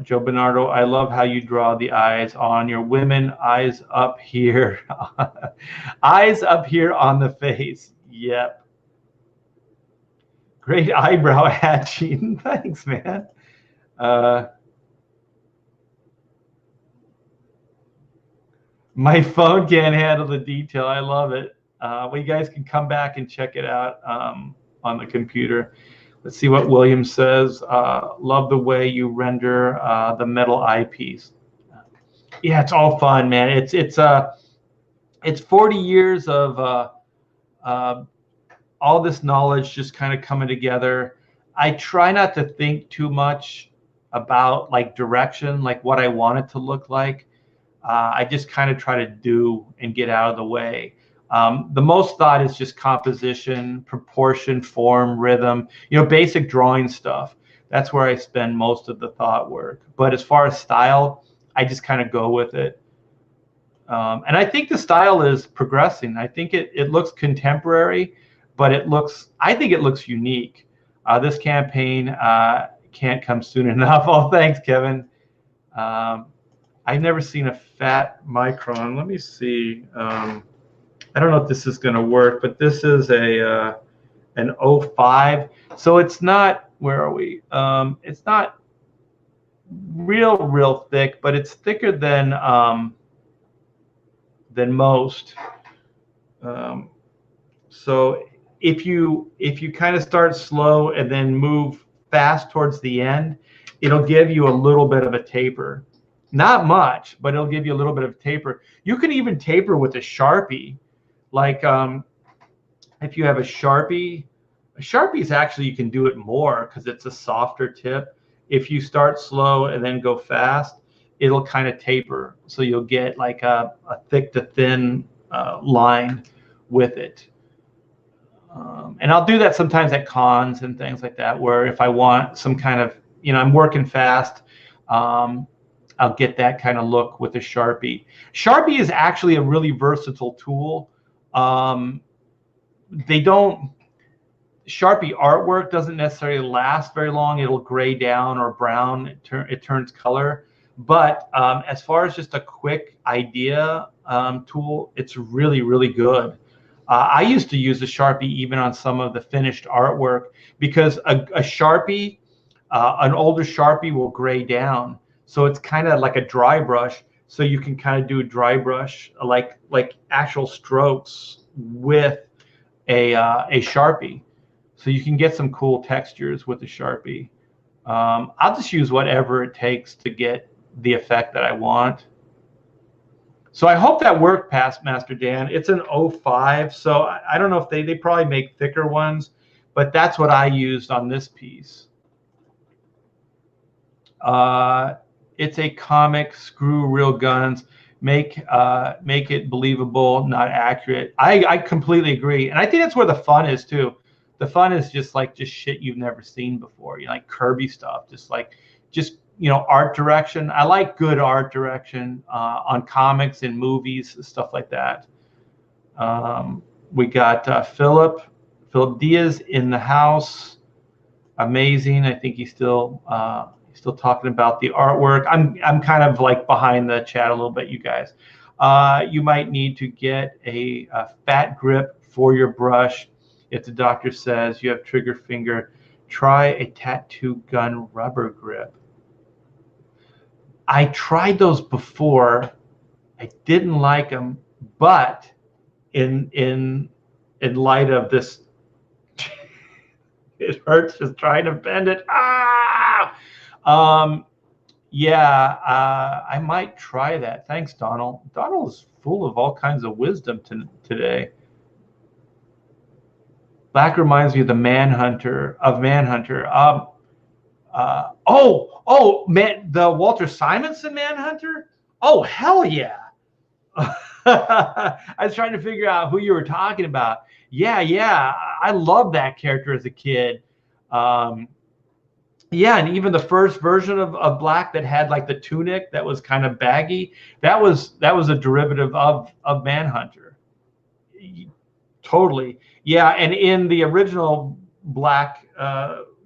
Joe Bernardo, I love how you draw the eyes on your women. Eyes up here. Eyes up here on the face. Yep. Great eyebrow hatching. Thanks, man. My phone can't handle the detail. I love it. Well, you guys can come back and check it out on the computer. Let's see what William says. Love the way you render the metal eyepiece. Yeah, it's all fun, man. It's 40 years of all this knowledge just kind of coming together. I try not to think too much about like direction, like what I want it to look like. I just kind of try to do and get out of the way. The most thought is just composition, proportion, form, rhythm, basic drawing stuff. That's where I spend most of the thought work. But as far as style, I just kind of go with it. And I think the style is progressing. I think it looks contemporary, but I think it looks unique. This campaign can't come soon enough. Oh, thanks, Kevin. I've never seen a fat micron. Let me see. I don't know if this is going to work, but this is an 05. So it's not, where are we? It's not real thick, but it's thicker than most. So if you kind of start slow and then move fast towards the end, it'll give you a little bit of a taper. Not much, but it'll give you a little bit of taper. You can even taper with a Sharpie. Like if you have a Sharpie is actually, you can do it more because it's a softer tip. If you start slow and then go fast, it'll kind of taper. So you'll get like a thick to thin line with it. And I'll do that sometimes at cons and things like that, where if I want some kind of, I'm working fast, I'll get that kind of look with a Sharpie. Sharpie is actually a really versatile tool. Sharpie artwork doesn't necessarily last very long. It'll gray down or brown. It turns color. But as far as just a quick idea tool, it's really good. I used to use a Sharpie even on some of the finished artwork because a Sharpie, an older Sharpie will gray down. So it's kind of like a dry brush. So you can kind of do a dry brush, like actual strokes with a Sharpie. So you can get some cool textures with the Sharpie. I'll just use whatever it takes to get the effect that I want. So I hope that worked, past Master Dan. It's an 05, so I don't know if they probably make thicker ones, but that's what I used on this piece. It's a comic. Screw real guns. Make it believable, not accurate. I completely agree, and I think that's where the fun is too. The fun is just shit you've never seen before. Like Kirby stuff, just art direction. I like good art direction on comics and movies, stuff like that. We got Philip Diaz in the house. Amazing. I think he's still Still talking about the artwork. I'm kind of like behind the chat a little bit, you guys. You might need to get a fat grip for your brush. If the doctor says you have trigger finger, try a tattoo gun rubber grip. I tried those before. I didn't like them, but in light of this, it hurts just trying to bend it. Yeah, I might try that. Thanks, Donald. Donald is full of all kinds of wisdom today. Black reminds me of the Manhunter. Man, the Walter Simonson Manhunter. Oh, hell yeah! I was trying to figure out who you were talking about. Yeah, I loved that character as a kid. Yeah, and even the first version of Black that had like the tunic that was kind of baggy, that was a derivative of Manhunter. Totally. Yeah, and in the original Black,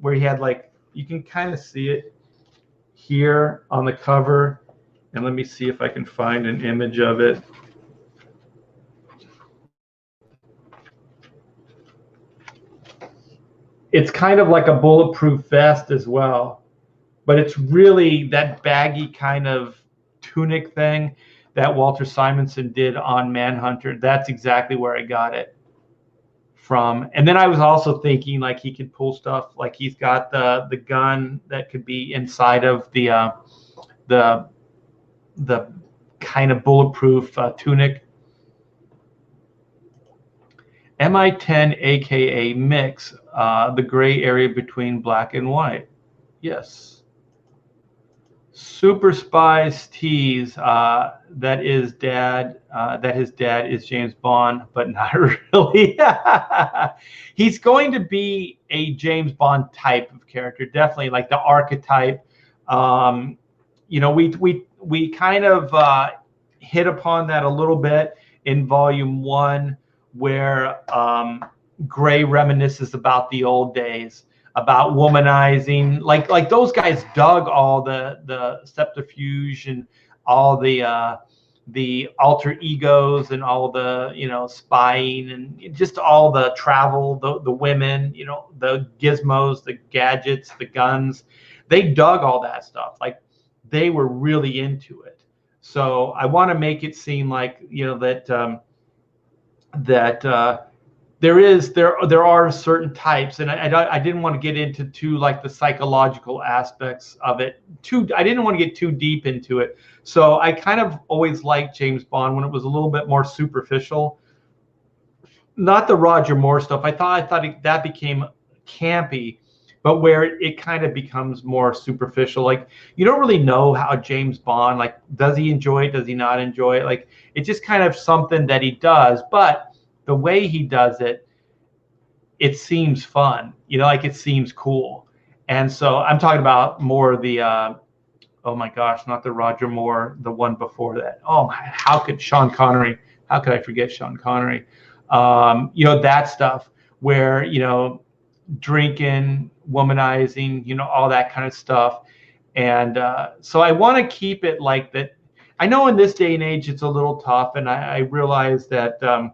where he had like, you can kind of see it here on the cover, and let me see if I can find an image of it. It's kind of like a bulletproof vest as well, but it's really that baggy kind of tunic thing that Walter Simonson did on Manhunter. That's exactly where I got it from. And then I was also thinking like he could pull stuff, like he's got the gun that could be inside of the kind of bulletproof tunic. MI10 aka Mix, the gray area between black and white. Yes. Super Spies tease that his dad is James Bond, but not really. He's going to be a James Bond type of character, definitely like the archetype. You know, we kind of hit upon that a little bit in Volume 1, where Gray reminisces about the old days, about womanizing, like those guys dug all the subterfuge and all the alter egos and all the, you know, spying and just all the travel, the women, you know, the gizmos, the gadgets, the guns. They dug all that stuff. Like they were really into it. So I want to make it seem like, you know, that there are certain types, and I didn't want to get into like the psychological aspects of it. I didn't want to get too deep into it. So I kind of always liked James Bond when it was a little bit more superficial. Not the Roger Moore stuff. I thought that became campy, but where it kind of becomes more superficial. Like you don't really know how James Bond, like, does he enjoy it? Does he not enjoy it? Like it's just kind of something that he does, but the way he does it, it seems fun, you know, like it seems cool. And so I'm talking about more the, oh my gosh, not the Roger Moore, the one before that. Oh my, how could Sean Connery, how could I forget Sean Connery? You know, that stuff where, you know, drinking, womanizing, you know, all that kind of stuff. And so I want to keep it like that. I know in this day and age, it's a little tough. And I realize that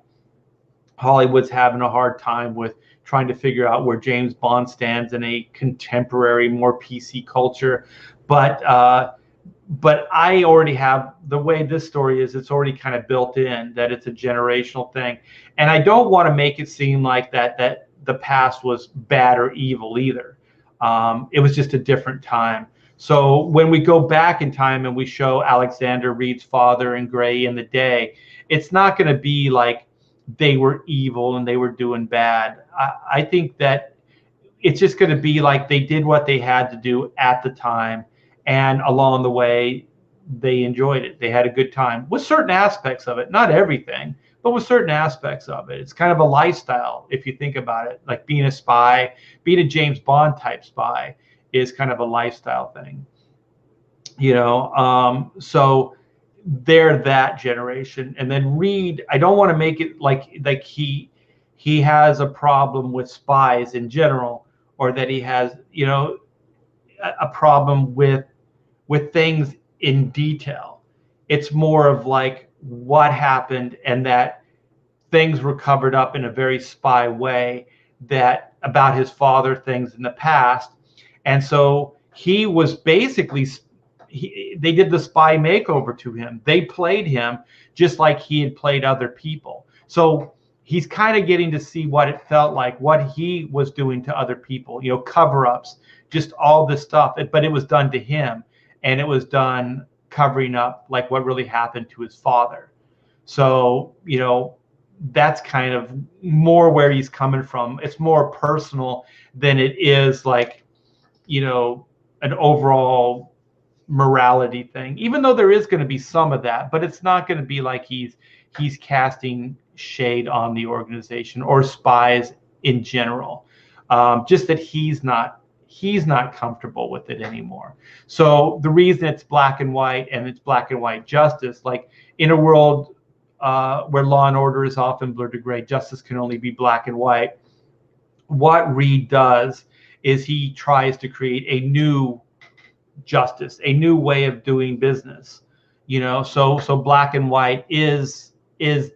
Hollywood's having a hard time with trying to figure out where James Bond stands in a contemporary, more PC culture. But I already have, the way this story is, it's already kind of built in that it's a generational thing. And I don't want to make it seem like that the past was bad or evil either. It was just a different time. So when we go back in time and we show Alexander Reed's father and Gray in the day, it's not going to be like they were evil and they were doing bad. I think that it's just going to be like they did what they had to do at the time, and along the way they enjoyed it. They had a good time with certain aspects of it, not everything, but with certain aspects of it. It's kind of a lifestyle if you think about it. Like being a spy, being a James Bond type spy is kind of a lifestyle thing, you know. So they're that generation. And then Reed, I don't want to make it like he has a problem with spies in general, or that he has, you know, a problem with things in detail. It's more of like what happened, and that things were covered up in a very spy way, that about his father, things in the past. And so he was basically, they did the spy makeover to him. They played him just like he had played other people. So he's kind of getting to see what it felt like, what he was doing to other people, you know, cover-ups, just all this stuff. But it was done to him, and it was done covering up like what really happened to his father. So, you know, that's kind of more where he's coming from. It's more personal than it is like, you know, an overall morality thing, even though there is going to be some of that, but it's not going to be like he's casting shade on the organization or spies in general. Just that he's not comfortable with it anymore. So the reason it's black and white, and it's black and white justice, like in a world where law and order is often blurred to gray, justice can only be black and white. What Reed does is he tries to create a new justice, a new way of doing business. You know, so black and white is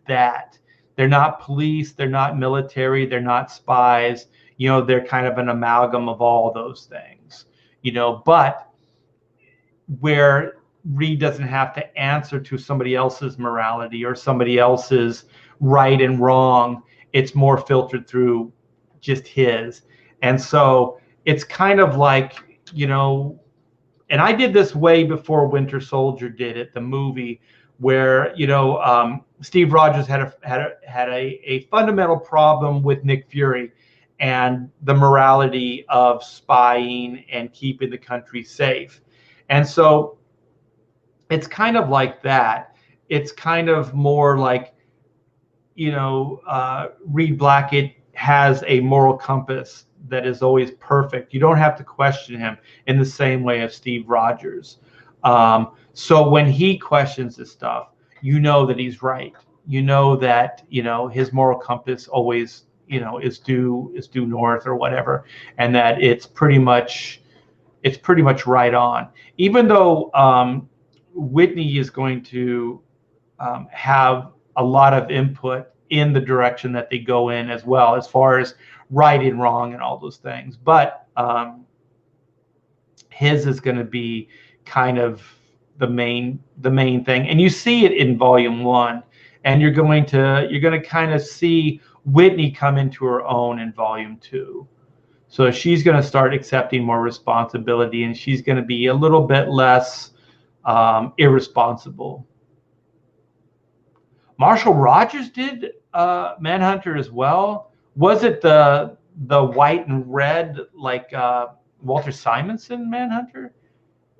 that. They're not police, they're not military, they're not spies. You know, they're kind of an amalgam of all those things. You know, but where Reed doesn't have to answer to somebody else's morality or somebody else's right and wrong, it's more filtered through just his. And so it's kind of like, you know, and I did this way before Winter Soldier did it, the movie, where, you know, Steve Rogers had a fundamental problem with Nick Fury and the morality of spying and keeping the country safe. And so it's kind of like that. It's kind of more like, you know, Reed Blackett has a moral compass that is always perfect. You don't have to question him in the same way of Steve Rogers. So when he questions this stuff, you know that he's right. You know that, you know, his moral compass always, you know, is due north or whatever, and that it's pretty much right on. Even though Whitney is going to have a lot of input in the direction that they go in as well, as far as right and wrong and all those things. But his is going to be kind of the main thing, and you see it in Volume 1, and you're going to kind of see Whitney come into her own in Volume 2. So she's going to start accepting more responsibility, and she's going to be a little bit less irresponsible. Marshall Rogers did Manhunter as well. Was it the white and red like Walter Simonson Manhunter?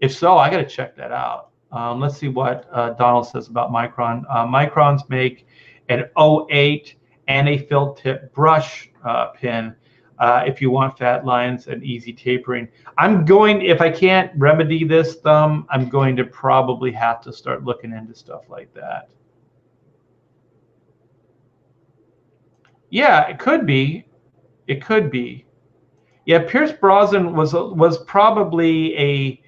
If so, I got to check that out. Let's see what Donald says about Micron. Microns make an 08 and a fill tip brush pin if you want fat lines and easy tapering. I'm going, if I can't remedy this thumb, I'm going to probably have to start looking into stuff like that. Yeah, it could be. It could be. Yeah, Pierce Brosnan was probably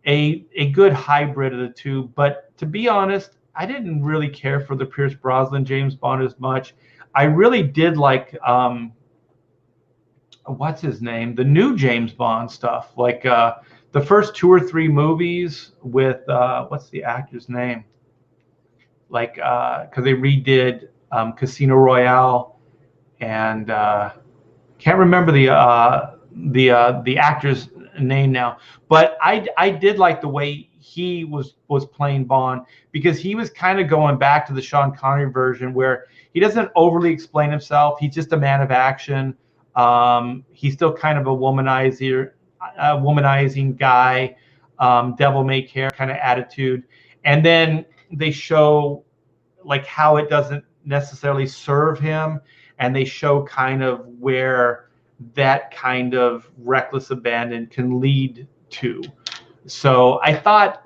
a good hybrid of the two, but to be honest, I didn't really care for the Pierce Brosnan James Bond as much. I really did like what's his name, the new James Bond stuff, like the first 2 or 3 movies with what's the actor's name, like because they redid Casino Royale, and can't remember the actor's name now, but I did like the way he was playing Bond, because he was kind of going back to the Sean Connery version, where he doesn't overly explain himself. He's just a man of action. He's still kind of a womanizing guy, devil may care kind of attitude. And then they show like how it doesn't necessarily serve him, and they show kind of where that kind of reckless abandon can lead to. So I thought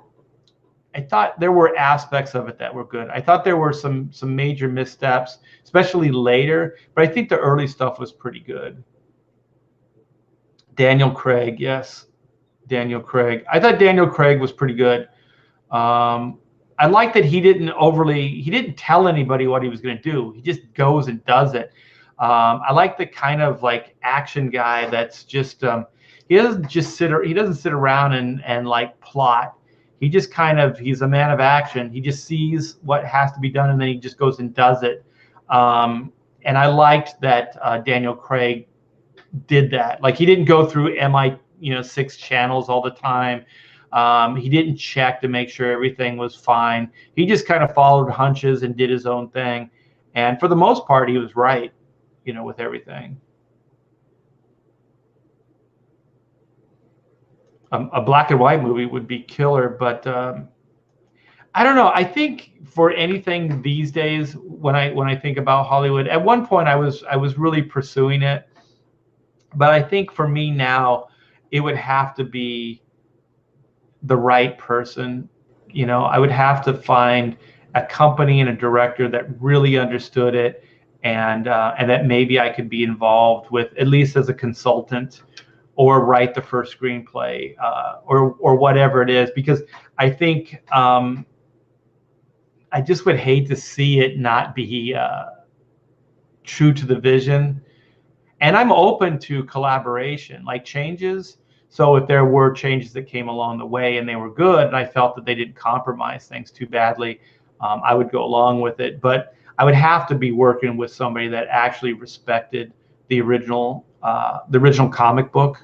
there were aspects of it that were good. I thought there were some major missteps, especially later, but I think the early stuff was pretty good. Daniel Craig, yes. Daniel Craig. I thought Daniel Craig was pretty good. I like that he didn't tell anybody what he was going to do. He just goes and does it. I like the kind of like action guy that's just he doesn't sit around and like plot. He just he's a man of action. He just sees what has to be done and then he just goes and does it. And I liked that Daniel Craig did that. Like he didn't go through MI6 channels all the time. He didn't check to make sure everything was fine. He just kind of followed hunches and did his own thing. And for the most part, he was right, with everything. A black and white movie would be killer, but I don't know. I think for anything these days, when I think about Hollywood, at one point I was really pursuing it, but I think for me now, it would have to be the right person. I would have to find a company and a director that really understood it, and that maybe I could be involved with, at least as a consultant, or write the first screenplay, or whatever it is, because I think I just would hate to see it not be true to the vision. And I'm open to collaboration, like changes. So if there were changes that came along the way and they were good, and I felt that they didn't compromise things too badly, I would go along with it. But I would have to be working with somebody that actually respected the original comic book.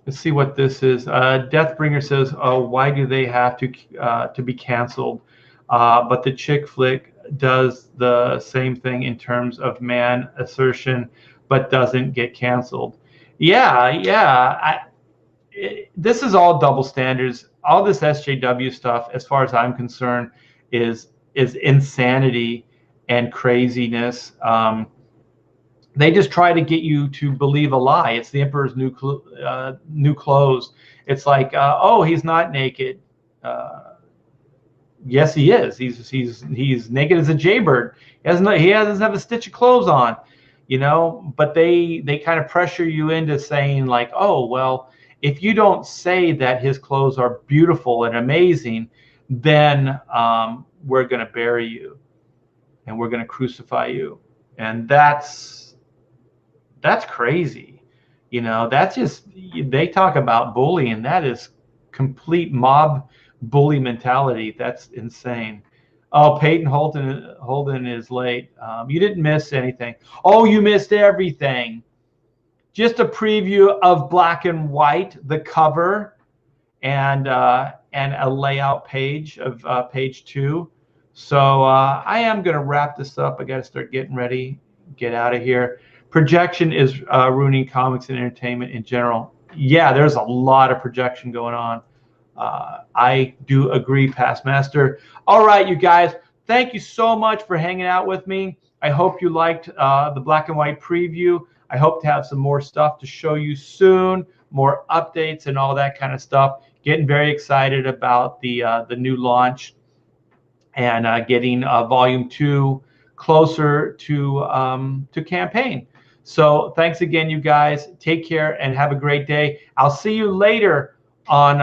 Let's see what this is. Deathbringer says, "Oh, why do they have to be canceled?" But the chick flick does the same thing in terms of man assertion, but doesn't get canceled. Yeah. This is all double standards. All this SJW stuff, as far as I'm concerned, is insanity and craziness. They just try to get you to believe a lie. It's the emperor's new clothes. It's like, oh, he's not naked. Yes, he is. He's naked as a jaybird. He doesn't have a stitch of clothes on, But they kind of pressure you into saying like, oh, well, if you don't say that his clothes are beautiful and amazing, then we're going to bury you, and we're going to crucify you, and that's crazy. That's just, they talk about bullying. That is complete mob bully mentality. That's insane. Oh, Peyton Holden is late. You didn't miss anything. Oh, you missed everything. Just a preview of Black and White, the cover, and a layout page of page 2. So I am going to wrap this up. I got to start getting ready, get out of here. Projection is ruining comics and entertainment in general. Yeah, there's a lot of projection going on. I do agree, Past Master. All right, you guys, thank you so much for hanging out with me. I hope you liked the Black and White preview. I hope to have some more stuff to show you soon, more updates and all that kind of stuff. Getting very excited about the new launch, and getting Volume 2 closer to campaign. So thanks again, you guys. Take care and have a great day. I'll see you later on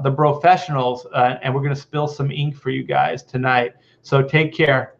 the Professionals, and we're going to spill some ink for you guys tonight. So take care.